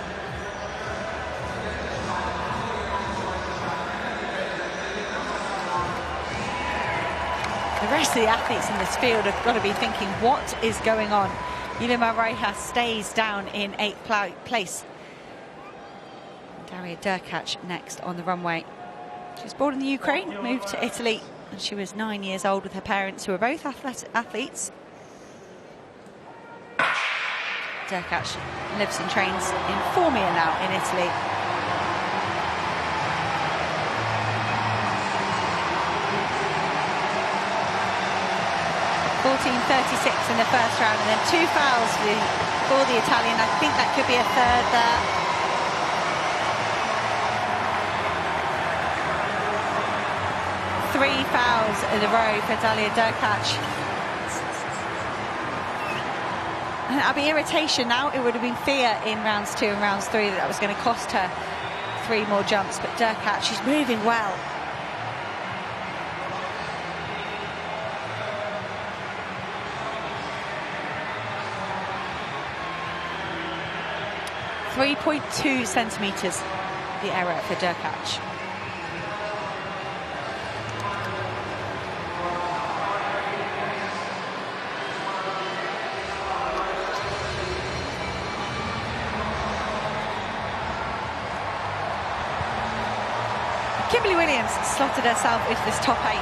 The rest of the athletes in this field have got to be thinking, what is going on? Yulimar Rojas stays down in 8th place. Daria Derkach next on the runway. She was born in the Ukraine, moved to Italy, and she was 9 years old with her parents, who are both athletes. Derkach lives and trains in Formia now in Italy. 14.36 in the first round, and then 2 fouls for the Italian. I think that could be a third there. Three fouls in a row for Daria Derkach. And that'll be irritation now. It would have been fear in rounds 2 and rounds 3 that was going to cost her 3 more jumps, but Derkach, she's moving well. .2 centimetres, the error for Derkach. Kimberly Williams slotted herself into this top 8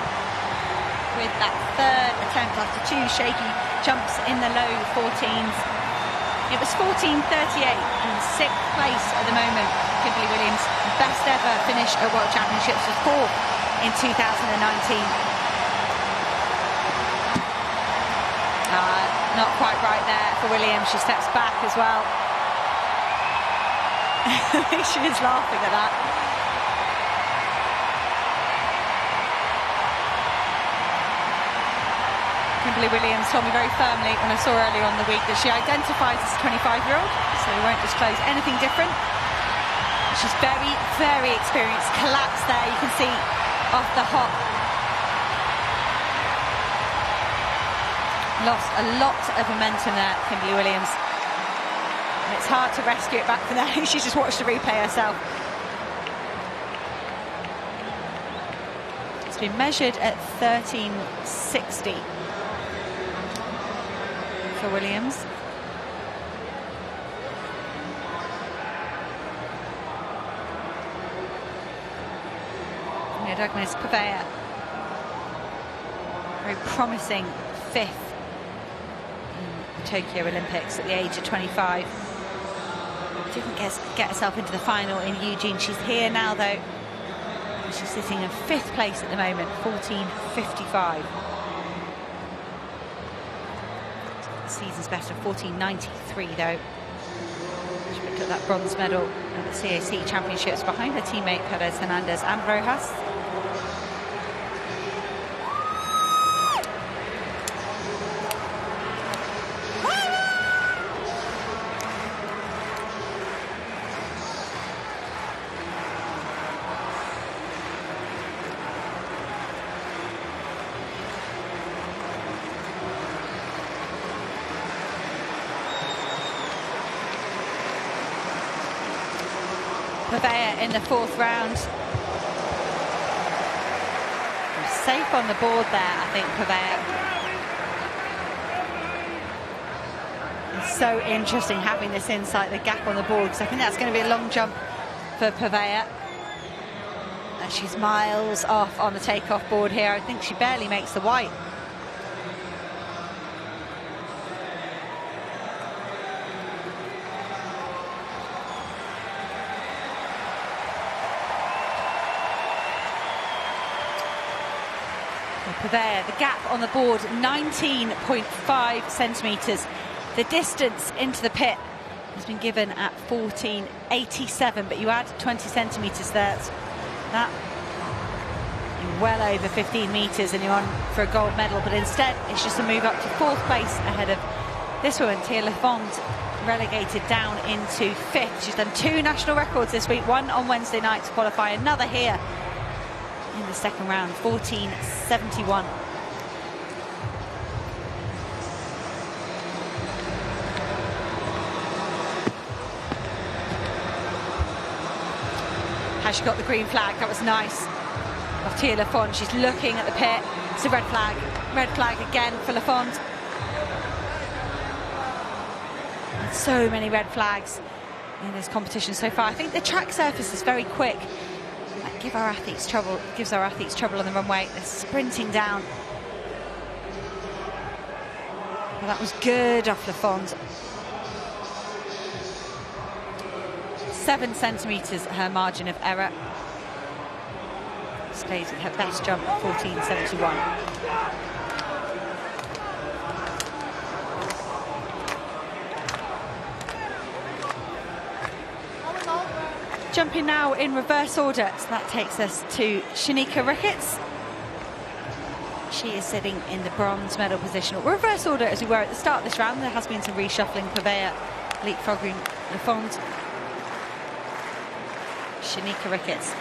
with that 3rd attempt after 2 shaky jumps in the low 14s. It was 14.38 in 6th place at the moment. Kimberly Williams, best ever finish at World Championships, was 4th in 2019. Not quite right there for Williams. She steps back as well. I think she is laughing at that. Kimberly Kimberly Williams told me very firmly when I saw her earlier on in the week that she identifies as a 25-year-old, so we won't disclose anything different. She's very, very experienced. Collapse there, you can see off the hop. Lost a lot of momentum there, Kimberly Williams. And it's hard to rescue it back from there. She's just watched the replay herself. It's been measured at 13.60 for Williams. Douglas Purveyor, very promising 5th in the Tokyo Olympics at the age of 25. Didn't get herself into the final in Eugene. She's here now though. She's sitting in 5th place at the moment, 14.55. The season's best of 14.93 though. She picked up that bronze medal at the CAC Championships behind her teammate Perez Hernandez and Rojas. Purveyor in the 4th round. Safe on the board there, I think, Purveyor. It's so interesting having this inside the gap on the board, because I think that's going to be a long jump for Purveyor. And she's miles off on the takeoff board here. I think she barely makes the white. Purveyor, the gap on the board, 19.5 centimetres. The distance into the pit has been given at 14.87, but you add 20 centimetres there. That you're well over 15 metres and you're on for a gold medal, but instead it's just a move up to 4th place ahead of this woman, Thea Lafond, relegated down into 5th. She's done 2 national records this week, one on Wednesday night to qualify, another here in the 2nd round, 14.71. Has she got the green flag? That was nice of Thea Lafond. She's looking at the pit. It's a red flag. Red flag again for Lafond. So many red flags in this competition so far. I think the track surface is very quick. Gives our athletes trouble on the runway. They're sprinting down. Well, that was good off Lafond. 7 centimetres her margin of error. Stays with her best jump at 14.71. Jumping now in reverse order, so that takes us to Shaneka Ricketts. She is sitting in the bronze medal position. Reverse order as we were at the start of this round. There has been some reshuffling. Purveyor leapfrogging Lafond. Shaneka Ricketts,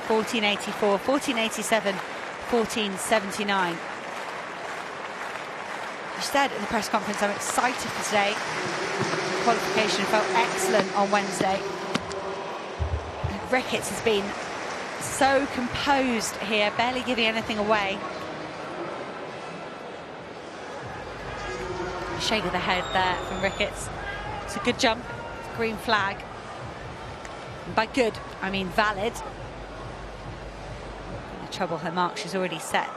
14.84, 14.87, 14.79. She said in the press conference, I'm excited for today. The qualification felt excellent on Wednesday. Ricketts has been so composed here, barely giving anything away. Shake of the head there from Ricketts. It's a good jump, green flag. And by good, I mean valid. Trouble her mark she's already set.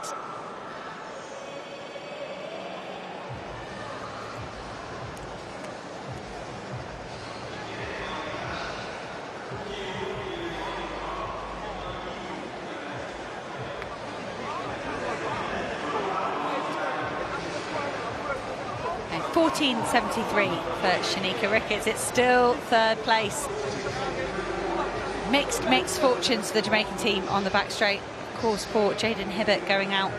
Okay, 14.73 for Shaneka Ricketts. It's still 3rd place. Mixed fortunes for the Jamaican team on the back straight. Of course, for Jaden Hibbert going out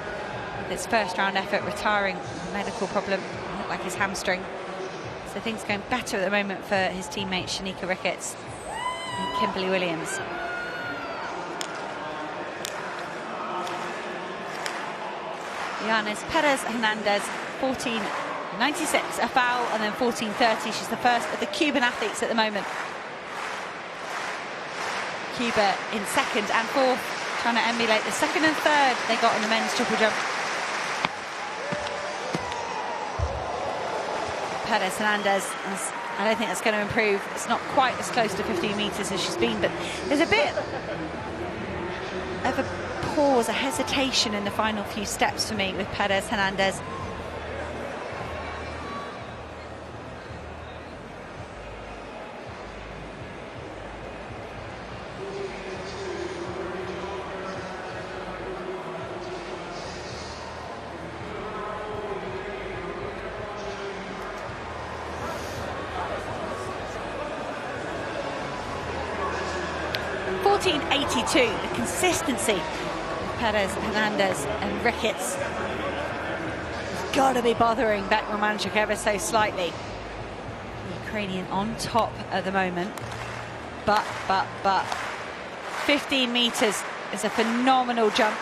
with his 1st round effort, retiring medical problem, it looked like his hamstring. So things going better at the moment for his teammate Shanika Ricketts and Kimberly Williams. Yanis Perez Hernandez, 14.96, a foul, and then 14.30. She's the first of the Cuban athletes at the moment. Cuba in second and fourth, trying to emulate the second and third they got on the men's triple jump. Perez Hernandez, I don't think that's going to improve. It's not quite as close to 15 metres as she's been, but there's a bit of a pause, a hesitation in the final few steps for me with Perez Hernandez. The consistency of Perez Hernandez and Ricketts has got to be bothering Beck Romanchuk ever so slightly. The Ukrainian on top at the moment, but 15 metres is a phenomenal jump,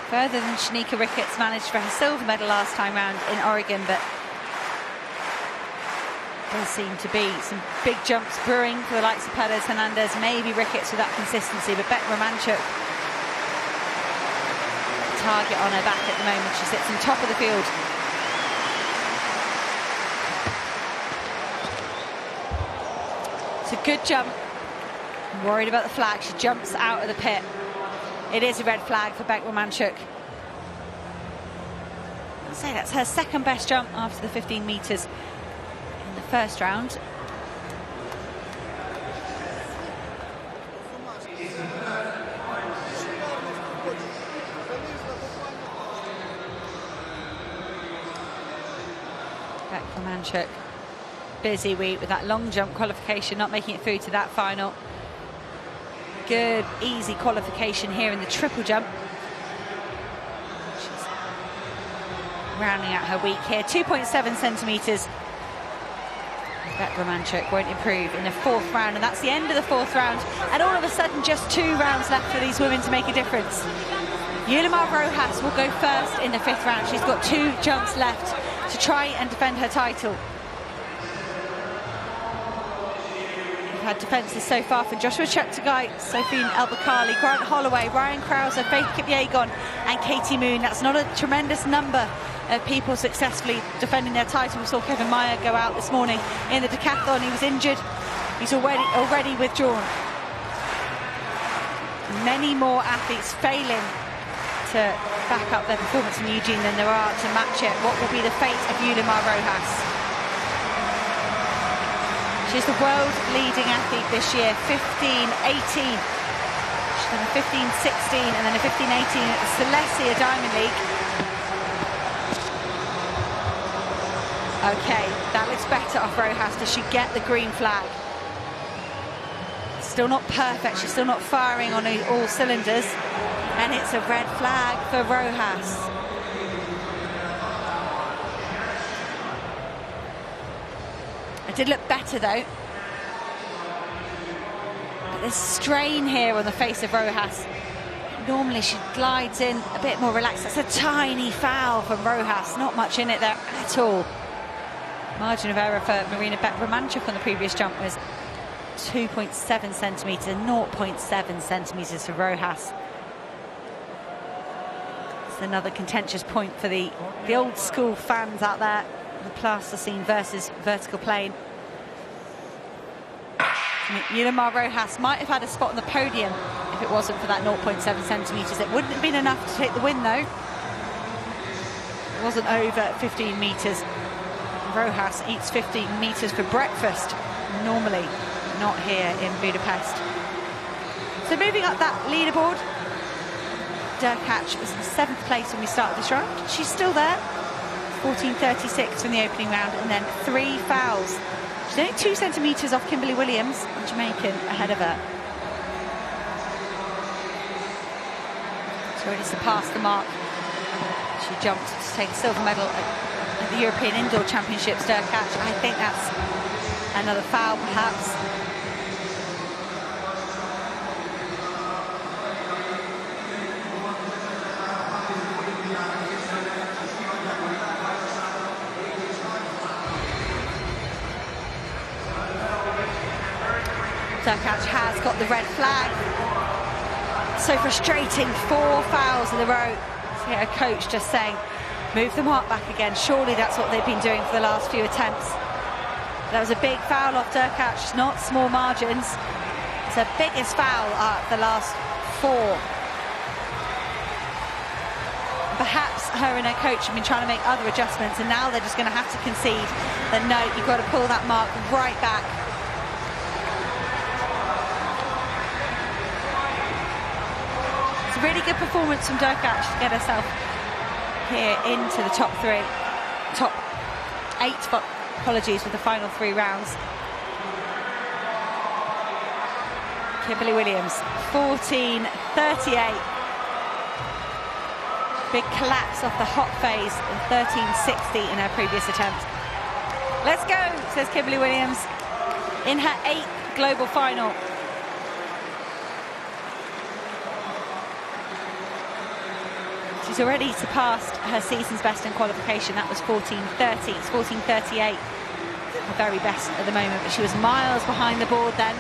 further than Shanika Ricketts managed for her silver medal last time round in Oregon, but there seem to be some big jumps brewing for the likes of Perez Hernandez, maybe Ricketts with that consistency, but Beck Romanchuk, target on her back at the moment. She sits on top of the field. It's a good jump. I'm worried about the flag. She jumps out of the pit. It is a red flag for Beck Romanchuk. I'll say that's her second best jump after the 15 metres. The first round. Beck Romanchuk, busy week with that long jump qualification, not making it through to that final. Good, easy qualification here in the triple jump. She's rounding out her week here, 2.7 centimetres. Beck Romanchuk won't improve in the fourth round, and that's the end of the fourth round, and all of a sudden just 2 rounds left for these women to make a difference. Yulimar Rojas will go first in the 5th round. She's got 2 jumps left to try and defend her title. We've had defences so far from Joshua Cheptegei, Sophine El-Bakkali, Grant Holloway, Ryan Krauser, Faith Kipyegon and Katie Moon. That's not a tremendous number of people successfully defending their title. We saw Kevin Mayer go out this morning in the decathlon. He was injured. He's already withdrawn. Many more athletes failing to back up their performance in Eugene than there are to match it. What will be the fate of Yulimar Rojas? She's the world leading athlete this year, 15.18. She's done a 15.16 and then a 15.18 at the Silesia Diamond League. Okay, that looks better off Rojas. Does she get the green flag? Still not perfect. She's still not firing on all cylinders. And it's a red flag for Rojas. It did look better though. But there's strain here on the face of Rojas. Normally she glides in a bit more relaxed. That's a tiny foul from Rojas. Not much in it there at all. Margin of error for Marina Beck Romanchuk on the previous jump was 2.7 centimetres, 0.7 centimetres for Rojas. It's another contentious point for the old school fans out there. The plasticine versus vertical plane. Yulimar Rojas might have had a spot on the podium if it wasn't for that 0.7 centimetres. It wouldn't have been enough to take the win though. It wasn't over 15 metres. Rojas eats 15 metres for breakfast, normally not here in Budapest. So moving up that leaderboard, Derkach was in 7th place when we started this round. She's still there, 14.36 from the opening round, and then 3 fouls. She's only 2 centimetres off Kimberly Williams, a Jamaican, ahead of her. She's already surpassed the mark She jumped to take a silver medal at the European Indoor Championships, Derkach. I think that's another foul, perhaps. Derkach has got the red flag. So frustrating, 4 fouls in a row. So a coach just saying, move them up back again. Surely that's what they've been doing for the last few attempts. That was a big foul off Derkach, not small margins. It's the biggest foul of the last 4. Perhaps her and her coach have been trying to make other adjustments, and now they're just going to have to concede that no, you've got to pull that mark right back. It's a really good performance from Derkach to get herself here into the top 8, apologies, with the final 3 rounds. Kimberly Williams, 14.38. Big collapse off the hop phase of 13.60 in her previous attempt. Let's go, says Kimberly Williams, in her 8th global final. She's already surpassed her season's best in qualification. That was 14.30. It's 14.38, her very best at the moment, but she was miles behind the board then.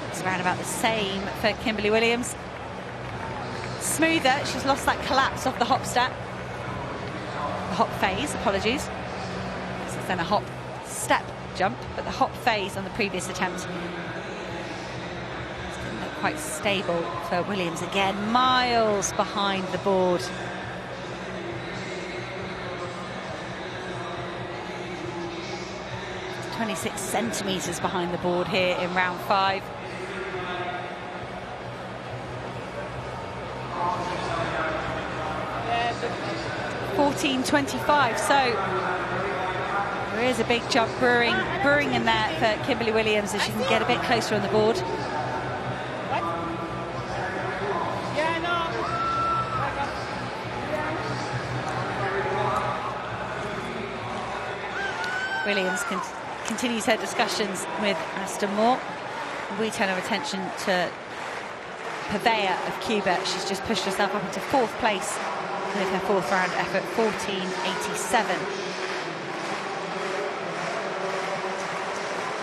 It's around about the same for Kimberly Williams. Smoother, she's lost that collapse off the hop step. The hop phase, apologies. This is then a hop step jump, but the hop phase on the previous attempt quite stable for Williams again, miles behind the board. It's 26 centimetres behind the board here in round 5. $14.25, so there is a big jump brewing in there for Kimberly Williams as she can get a bit closer on the board. Williams continues her discussions with Aston Moore. We turn our attention to Purveyor of Cuba. She's just pushed herself up into 4th place with her 4th round effort, 14.87.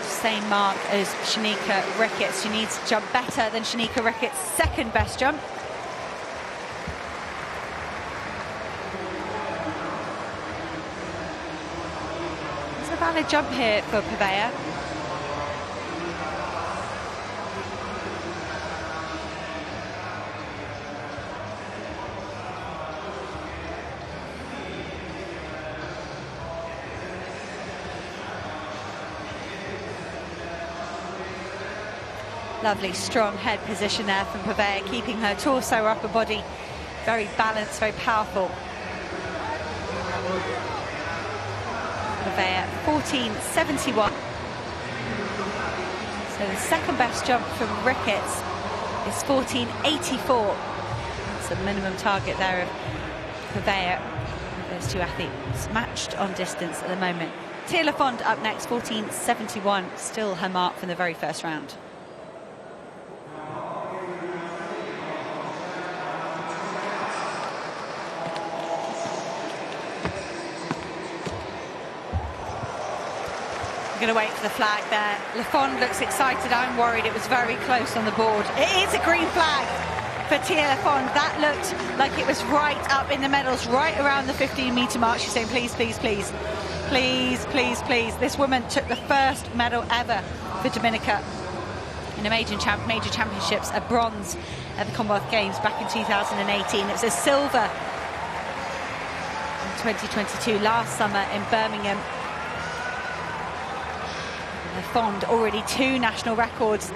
Same mark as Shanika Ricketts. She needs to jump better than Shanika Ricketts' 2nd best jump. Valid jump here for Purveyor. Lovely strong head position there from Purveyor, keeping her torso, upper body very balanced, very powerful. Purveyor, 14.71. So the 2nd best jump from Ricketts is 14.84. That's the minimum target there of Purveyor. Those 2 athletes matched on distance at the moment. Tia Lafond up next, 14.71, still her mark from the very first round. Going to wait for the flag there. Lafond looks excited. I'm worried. It was very close on the board. It is a green flag for Tia Lafond. That looked like it was right up in the medals, right around the 15-metre mark. She's saying, please, please, please, please, please, please. This woman took the 1st medal ever for Dominica in the major championships, a bronze at the Commonwealth Games back in 2018. It was a silver in 2022, last summer in Birmingham. Lafond already 2 national records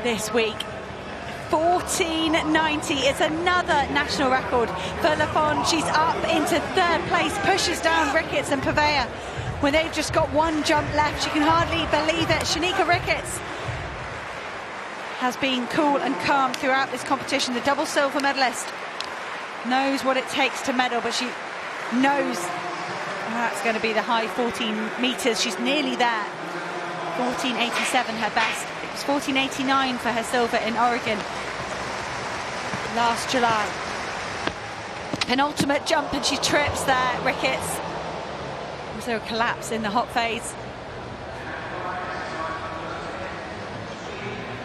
this week. 14.90. It's another national record for Lafond. She's up into 3rd place, pushes down Ricketts and Purveyor when they've just got 1 jump left. She can hardly believe it. Shanika Ricketts has been cool and calm throughout this competition. The double silver medalist knows what it takes to medal, but she knows that's going to be the high 14 meters. She's nearly there. 14.87 her best. It was 14.89 for her silver in Oregon last July. Penultimate jump and she trips there, Ricketts. Also a collapse in the hop phase.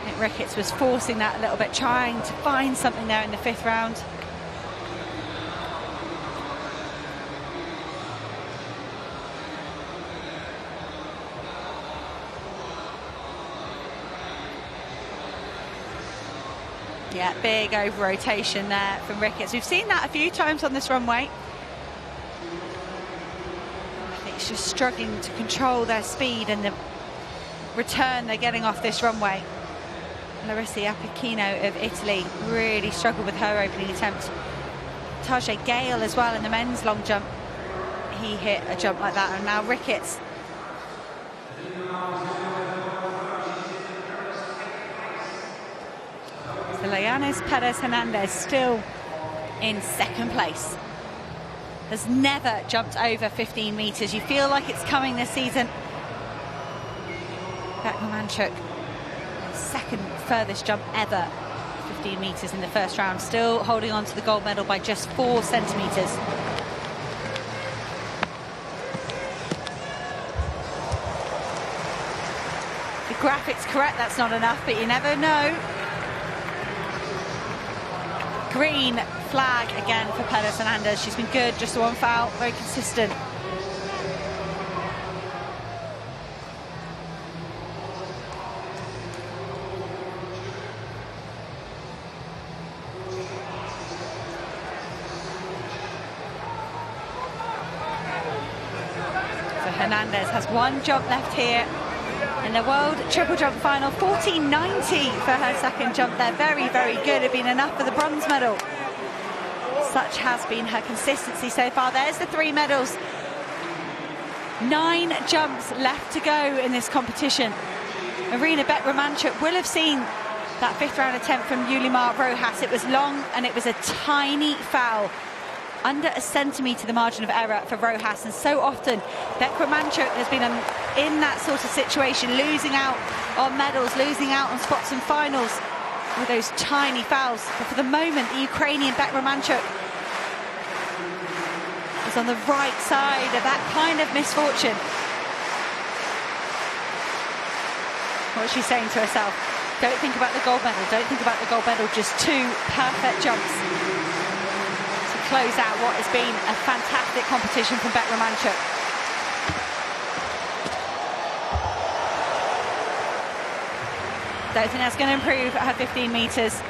I think Ricketts was forcing that a little bit, trying to find something there in the 5th round. Yeah, big over rotation there from Ricketts. We've seen that a few times on this runway. I think it's just struggling to control their speed and the return they're getting off this runway. Larissa Iapicino of Italy really struggled with her opening attempt. Tajay Gale as well in the men's long jump. He hit a jump like that, and now Ricketts. So Leyanis Perez Hernandez still in 2nd place. Has never jumped over 15 meters. You feel like it's coming this season. Beck Romanchuk, 2nd furthest jump ever, 15 meters in the 1st round, still holding on to the gold medal by just 4 centimeters. The graphic's correct, that's not enough, but you never know. Green flag again for Perez Hernandez. She's been good, just the 1 foul, very consistent. So Hernandez has 1 jump left here in the World Triple Jump Final. 14.90 for her 2nd jump there. Very, very good. It'd been enough for the bronze medal. Such has been her consistency so far. There's the 3 medals. 9 jumps left to go in this competition. Marina Beck Romanchuk will have seen that 5th round attempt from Yulimar Rojas. It was long and it was a tiny foul. Under a centimetre the margin of error for Rojas, and so often Beck Romanchuk has been in that sort of situation, losing out on medals, losing out on spots in finals with those tiny fouls. But for the moment, the Ukrainian Beck Romanchuk is on the right side of that kind of misfortune. What's she saying to herself? Don't think about the gold medal, don't think about the gold medal, just 2 perfect jumps to close out what has been a fantastic competition from Beck Romanchuk. Don't think that's going to improve at her 15 metres.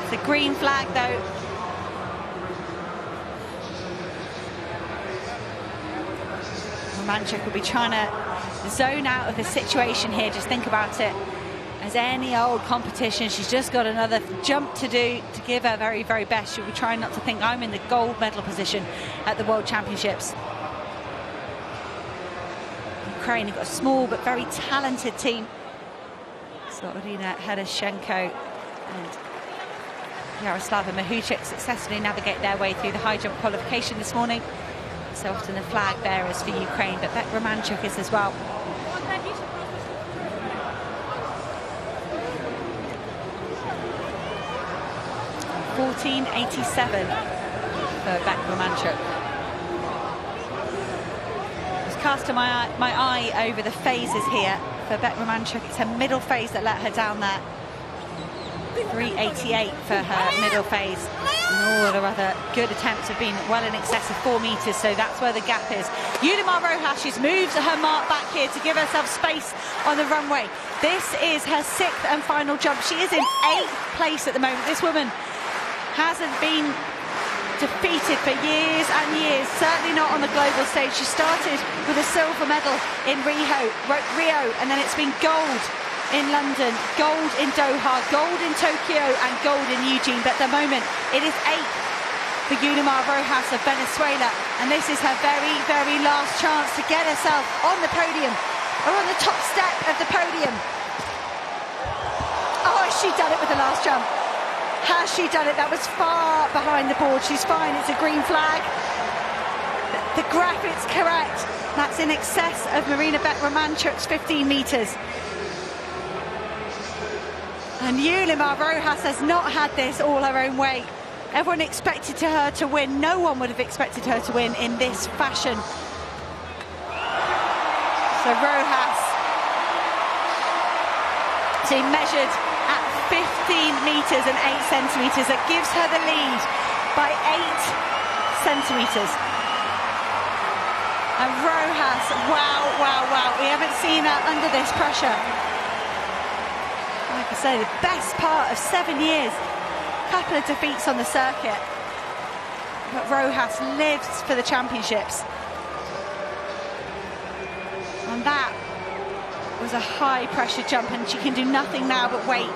It's a green flag though. Romanchuk will be trying to zone out of the situation here. Just think about it as any old competition. She's just got another jump to do to give her very, very best. She'll be trying not to think, I'm in the gold medal position at the World Championships. Ukraine have got a small but very talented team. So Irina Herashenko and Yaroslava Mahuchik successfully navigate their way through the high jump qualification this morning. So often the flag bearers for Ukraine, but Beck Romanchuk is as well. 14.87 for Beck Romanchuk. Just casting my eye over the phases here for Beck Romanchuk. It's her middle phase that let her down there. 3.88 for her middle phase. And all her other good attempts have been well in excess of 4 meters, so that's where the gap is. Yulimar Rojas, she's moved her mark back here to give herself space on the runway. This is her 6th and final jump. She is in 8th place at the moment. This woman hasn't been defeated for years and years, certainly not on the global stage. She started with a silver medal in Rio, and then it's been gold in London, gold in Doha, gold in Tokyo, and gold in Eugene. But at the moment, it is 8th for Yulimar Rojas of Venezuela, and this is her very, very last chance to get herself on the podium, or on the top step of the podium. Has she done it with the last jump? Has she done it? That was far behind the board. She's fine. It's a green flag. The graphic's correct. That's in excess of Marina Beck-Romanchuk's 15 metres. And Yulimar Rojas has not had this all her own way. Everyone expected her to win. No one would have expected her to win in this fashion. So Rojas, she measured at 15 metres and 8 centimetres. That gives her the lead by 8 centimetres. And Rojas, wow, wow, wow. We haven't seen her under this pressure. Like I say, the best part of 7 years. Couple of defeats on the circuit. But Rojas lives for the championships. And that was a high-pressure jump, and she can do nothing now but wait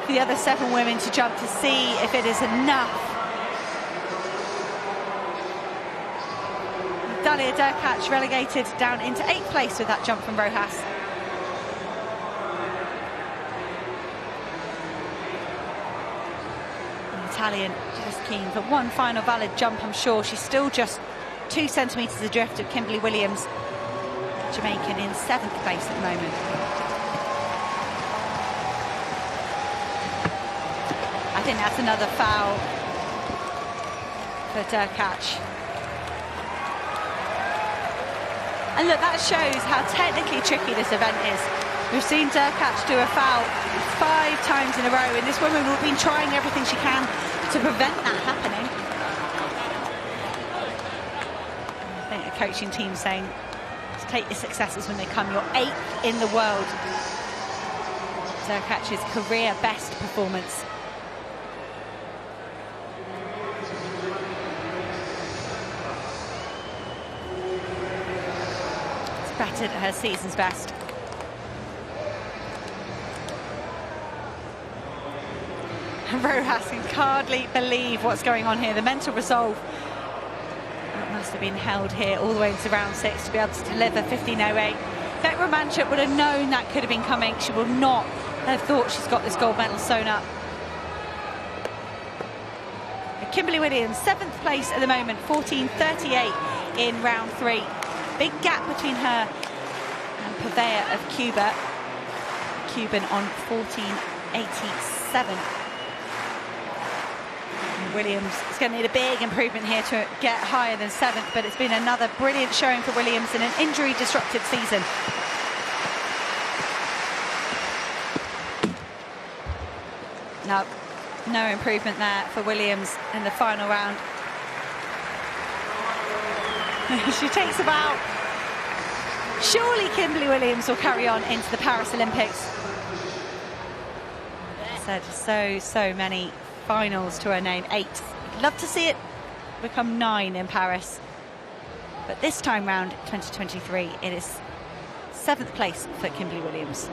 for the other 7 women to jump to see if it is enough. Dalia Derkach relegated down into 8th place with that jump from Rojas. The Italian just keen for one final valid jump, I'm sure. She's still just 2 centimetres adrift of Kimberly Williams, Jamaican in 7th place at the moment. I think that's another foul for Derkach. And look, that shows how technically tricky this event is. We've seen Derkach do a foul 5 times in a row, and this woman will have been trying everything she can to prevent that happening. I think the coaching team saying, to take your successes when they come. You're 8th in the world. Derkach's career best performance. Battered at her season's best. Rojas can hardly believe what's going on here. The mental resolve that must have been held here all the way into round 6 to be able to deliver 15.08. Beck-Romanchuk would have known that could have been coming. She will not have thought she's got this gold medal sewn up. Kimberly Williams, 7th place at the moment, 14.38 in round 3. Big gap between her and Pavea of Cuba. Cuban on 14.87. And Williams is going to need a big improvement here to get higher than 7th, but it's been another brilliant showing for Williams in an injury-disrupted season. No improvement there for Williams in the final round. She takes about... Surely Kimberly Williams will carry on into the Paris Olympics. Said so many finals to her name. 8. Love to see it become 9 in Paris. But this time round, 2023, it is 7th place for Kimberly Williams.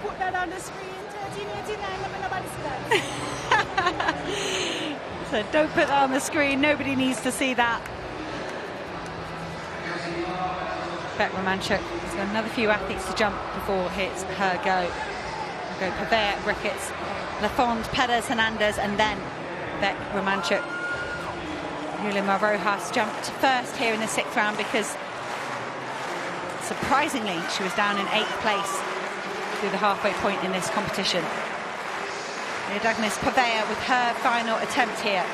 Put that on the screen, 13.89, nobody see that. So don't put that on the screen, nobody needs to see that. Beck-Romanchuk has got another few athletes to jump before it's her go. We'll go Pavea, Ricketts, Lafond, Perez, Hernandez, and then Beck-Romanchuk. Yulimar Rojas jumped first here in the 6th round because, surprisingly, she was down in 8th place through the halfway point in this competition. Douglas Pavea with her final attempt here.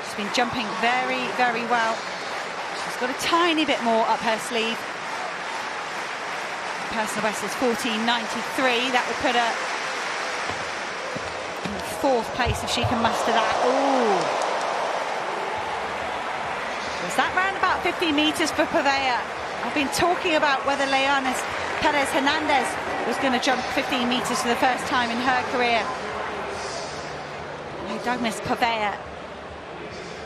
She's been jumping very, very well. She's got a tiny bit more up her sleeve. Personal best is 14.93. That would put her in 4th place if she can muster that. Ooh. Was that round about 50 metres for Pavea? I've been talking about whether Leonis Perez Hernandez was going to jump 15 metres for the first time in her career. Douglas Pavea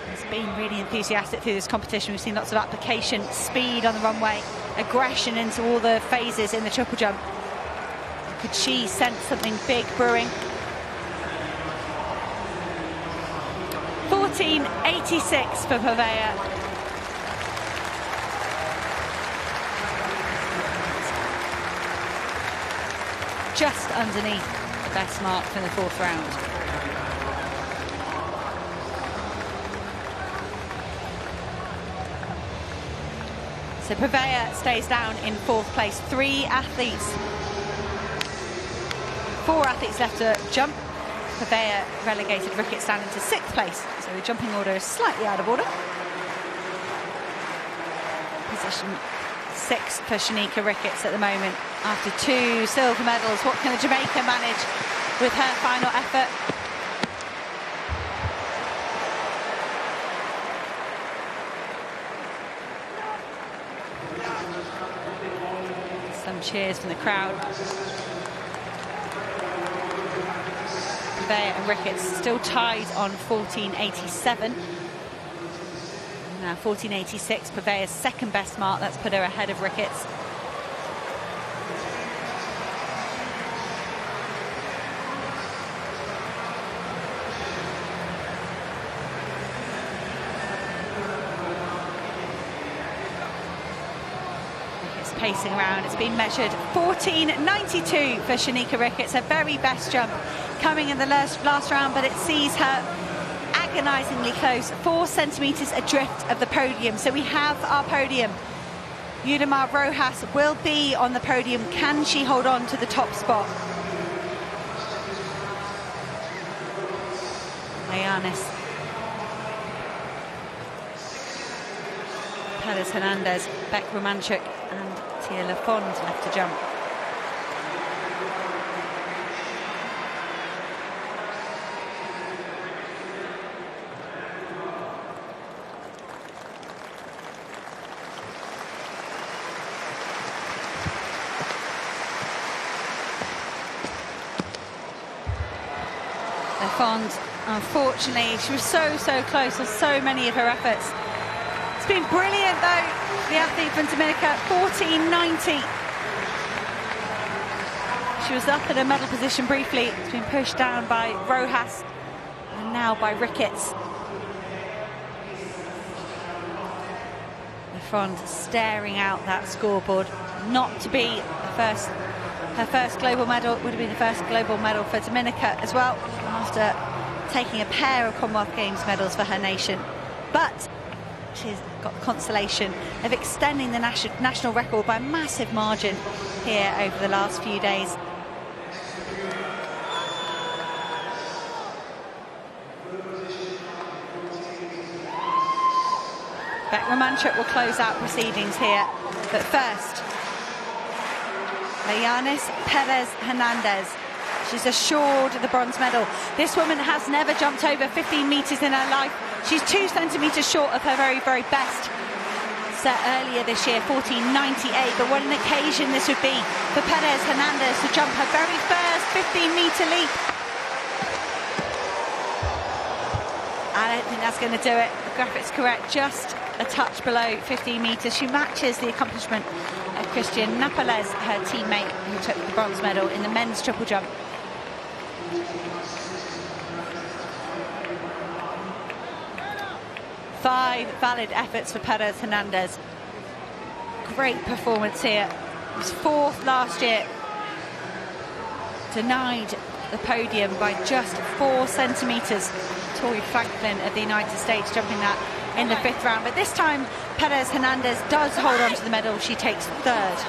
has been really enthusiastic through this competition. We've seen lots of application, speed on the runway, aggression into all the phases in the triple jump. Could she sense something big brewing? 14.86 for Pavea. Just underneath the best mark from the fourth round. So Pavea stays down in fourth place. 4 athletes left to jump. Pavea relegated Ricketts down into sixth place. So the jumping order is slightly out of order. Position 6 for Shanika Ricketts at the moment. After 2 silver medals, what can a Jamaica manage with her final effort? Some cheers from the crowd. Pavea and Ricketts still tied on 14.87. Now 14.86, Pavea's second best mark. That's put her ahead of Ricketts. Ricketts pacing around. It's been measured 14.92 for Shanika Ricketts, her very best jump coming in the last round, but it sees her agonisingly close, 4 centimetres adrift of the podium. So we have our podium. Yulimar Rojas will be on the podium. Can she hold on to the top spot? Leyanis, Perez Hernandez, Beck Romanchuk and Tia Lafond left to jump. Lafond, unfortunately, she was so close on so many of her efforts. It's been brilliant though, the athlete from Dominica, 14.90. She was up in a medal position briefly. It's been pushed down by Rojas and now by Ricketts. Lafond staring out that scoreboard. Not to be her first global medal. It would have been the first global medal for Dominica as well, after taking a pair of Commonwealth Games medals for her nation. But she's got the consolation of extending the national record by a massive margin here over the last few days. Beck Romanchuk will close out proceedings here, but first, Leyanis Perez Hernandez. She's assured the bronze medal. This woman has never jumped over 15 metres in her life. She's 2 centimetres short of her very best set earlier this year, 14.98. But what an occasion this would be for Perez Hernandez to jump her very first 15-metre leap. I don't think that's going to do it. The graphic's correct, just a touch below 15 metres. She matches the accomplishment of Christian Napalez, her teammate, who took the bronze medal in the men's triple jump. Five valid efforts for Perez Hernandez. Great performance here. She was 4th last year. Denied the podium by just 4 centimetres. Tori Franklin of the United States jumping that in the 5th round. But this time, Perez Hernandez does hold on to the medal. She takes 3rd.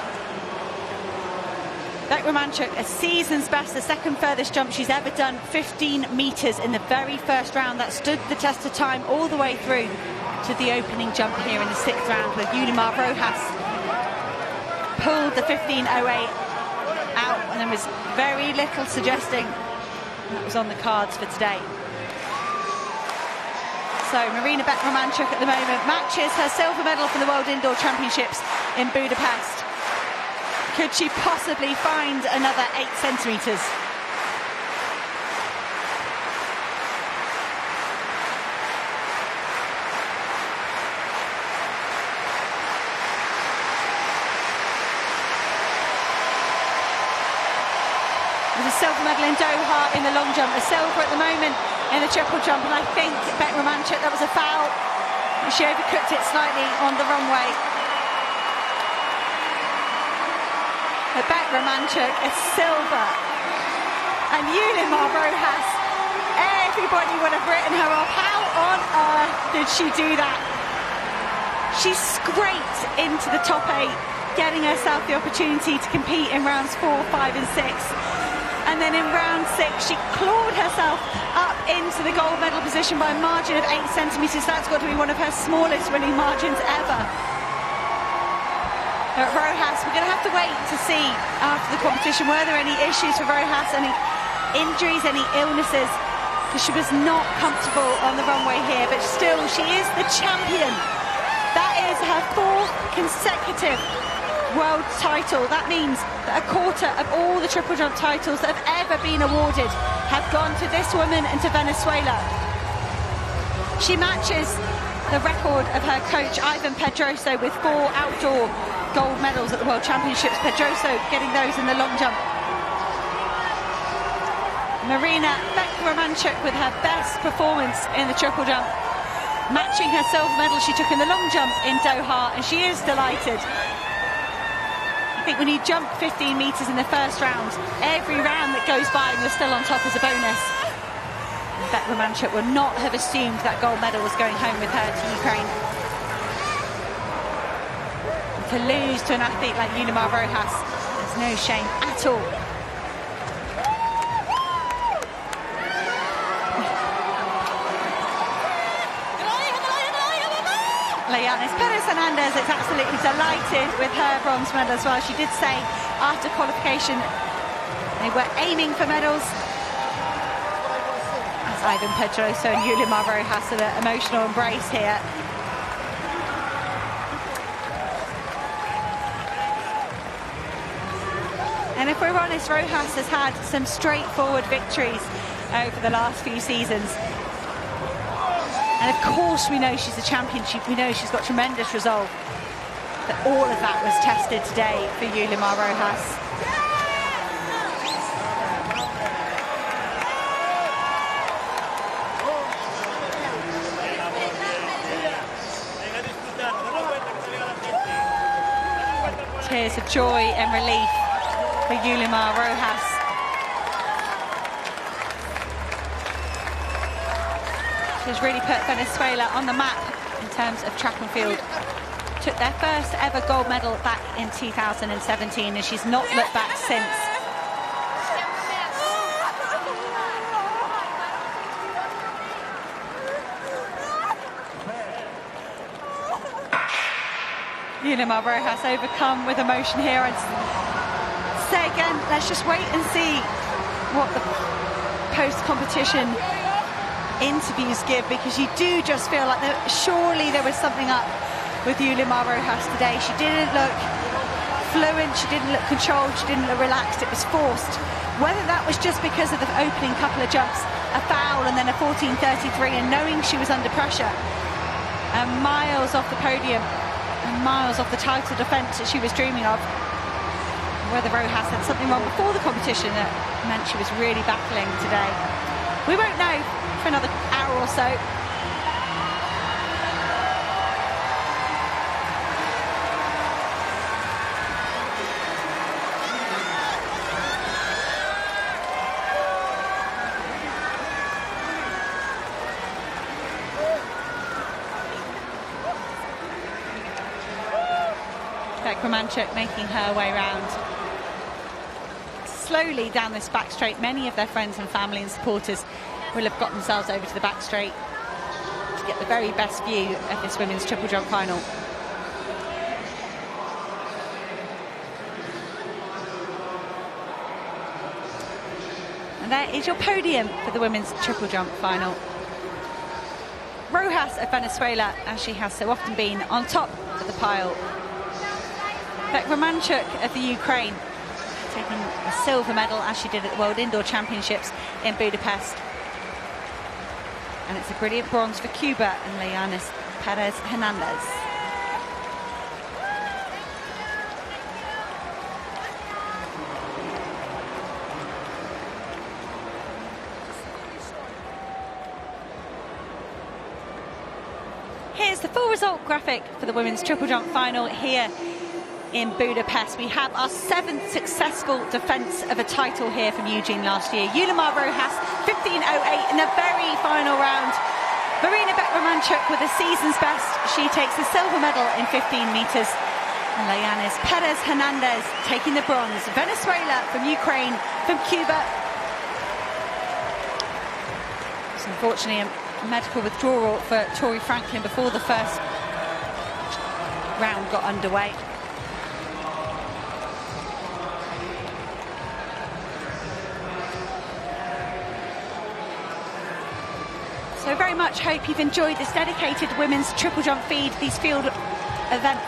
Beck Romanchuk, a season's best, the 2nd furthest jump she's ever done, 15 metres in the very first round. That stood the test of time all the way through to the opening jump here in the 6th round, where Yulimar Rojas pulled the 15.08 out, and there was very little suggesting that was on the cards for today. So Marina Beck Romanchuk at the moment matches her silver medal for the World Indoor Championships in Budapest. Could she possibly find another 8 centimetres? With a silver medal in Doha in the long jump, a silver at the moment in the triple jump, and I think Beck Romanchuk, that was a foul. She overcooked it slightly on the runway. But Beck Romanchuk, a silver. And Yulimar Rojas, everybody would have written her off. How on earth did she do that? She scraped into the top 8, getting herself the opportunity to compete in rounds 4, 5 and 6. And then in round 6, she clawed herself up into the gold medal position by a margin of 8 centimetres. That's got to be one of her smallest winning margins ever. At Rojas, we're going to have to wait to see after the competition, were there any issues for Rojas, any injuries, any illnesses, because she was not comfortable on the runway here, but still she is the champion. That is her 4th consecutive world title. That means that a quarter of all the triple jump titles that have ever been awarded have gone to this woman and to Venezuela. She matches the record of her coach Ivan Pedroso with 4 outdoor gold medals at the World Championships. Pedroso getting those in the long jump. Marina Beck Romanchuk with her best performance in the triple jump, matching her silver medal she took in the long jump in Doha, and she is delighted. I think when you jump 15 metres in the first round, every round that goes by and you're still on top is a bonus. Beck Romanchuk would not have assumed that gold medal was going home with her to Ukraine. To lose to an athlete like Yulimar Rojas, there's no shame at all. Leyanis Perez-Hernandez is absolutely delighted with her bronze medal as well. She did say after qualification they were aiming for medals. As Ivan Pedroso and Yulimar Rojas had an emotional embrace here. And if we're honest, Rojas has had some straightforward victories over the last few seasons. And of course we know she's a champion, we know she's got tremendous resolve. But all of that was tested today for Yulimar Rojas. Tears of joy and relief for Yulimar Rojas. Has really put Venezuela on the map in terms of track and field. Took their first ever gold medal back in 2017, and she's not looked back since. Yulimar Rojas overcome with emotion here. I'd say again, let's just wait and see what the post-competition interviews give, because you do just feel like surely there was something up with Yulimar Rojas today. She didn't look fluent, she didn't look controlled, she didn't look relaxed, it was forced. Whether that was just because of the opening couple of jumps, a foul and then a 14.33, and knowing she was under pressure and miles off the podium and miles off the title defence that she was dreaming of, whether Rojas had something wrong before the competition that meant she was really battling today, we won't know for another hour or so. Beck Romanchuk making her way round slowly down this back straight. Many of their friends and family and supporters will have got themselves over to the back straight to get the very best view of this women's triple jump final. And there is your podium for the women's triple jump final. Rojas of Venezuela, as she has so often been, on top of the pile. Beck Romanchuk of the Ukraine, taking a silver medal as she did at the World Indoor Championships in Budapest. And it's a brilliant bronze for Cuba and Leyanis Perez-Hernandez. Here's the full result graphic for the women's triple jump final here in Budapest. We have our 7th successful defence of a title here from Eugene last year. Yulimar Rojas, 15.08 in the very final round. Marina Beck-Romanchuk with the season's best. She takes the silver medal in 15 metres. And Layanis Perez-Hernandez taking the bronze. Venezuela from Ukraine, from Cuba. So unfortunately a medical withdrawal for Tori Franklin before the first round got underway. So very much hope you've enjoyed this dedicated women's triple jump feed, these field event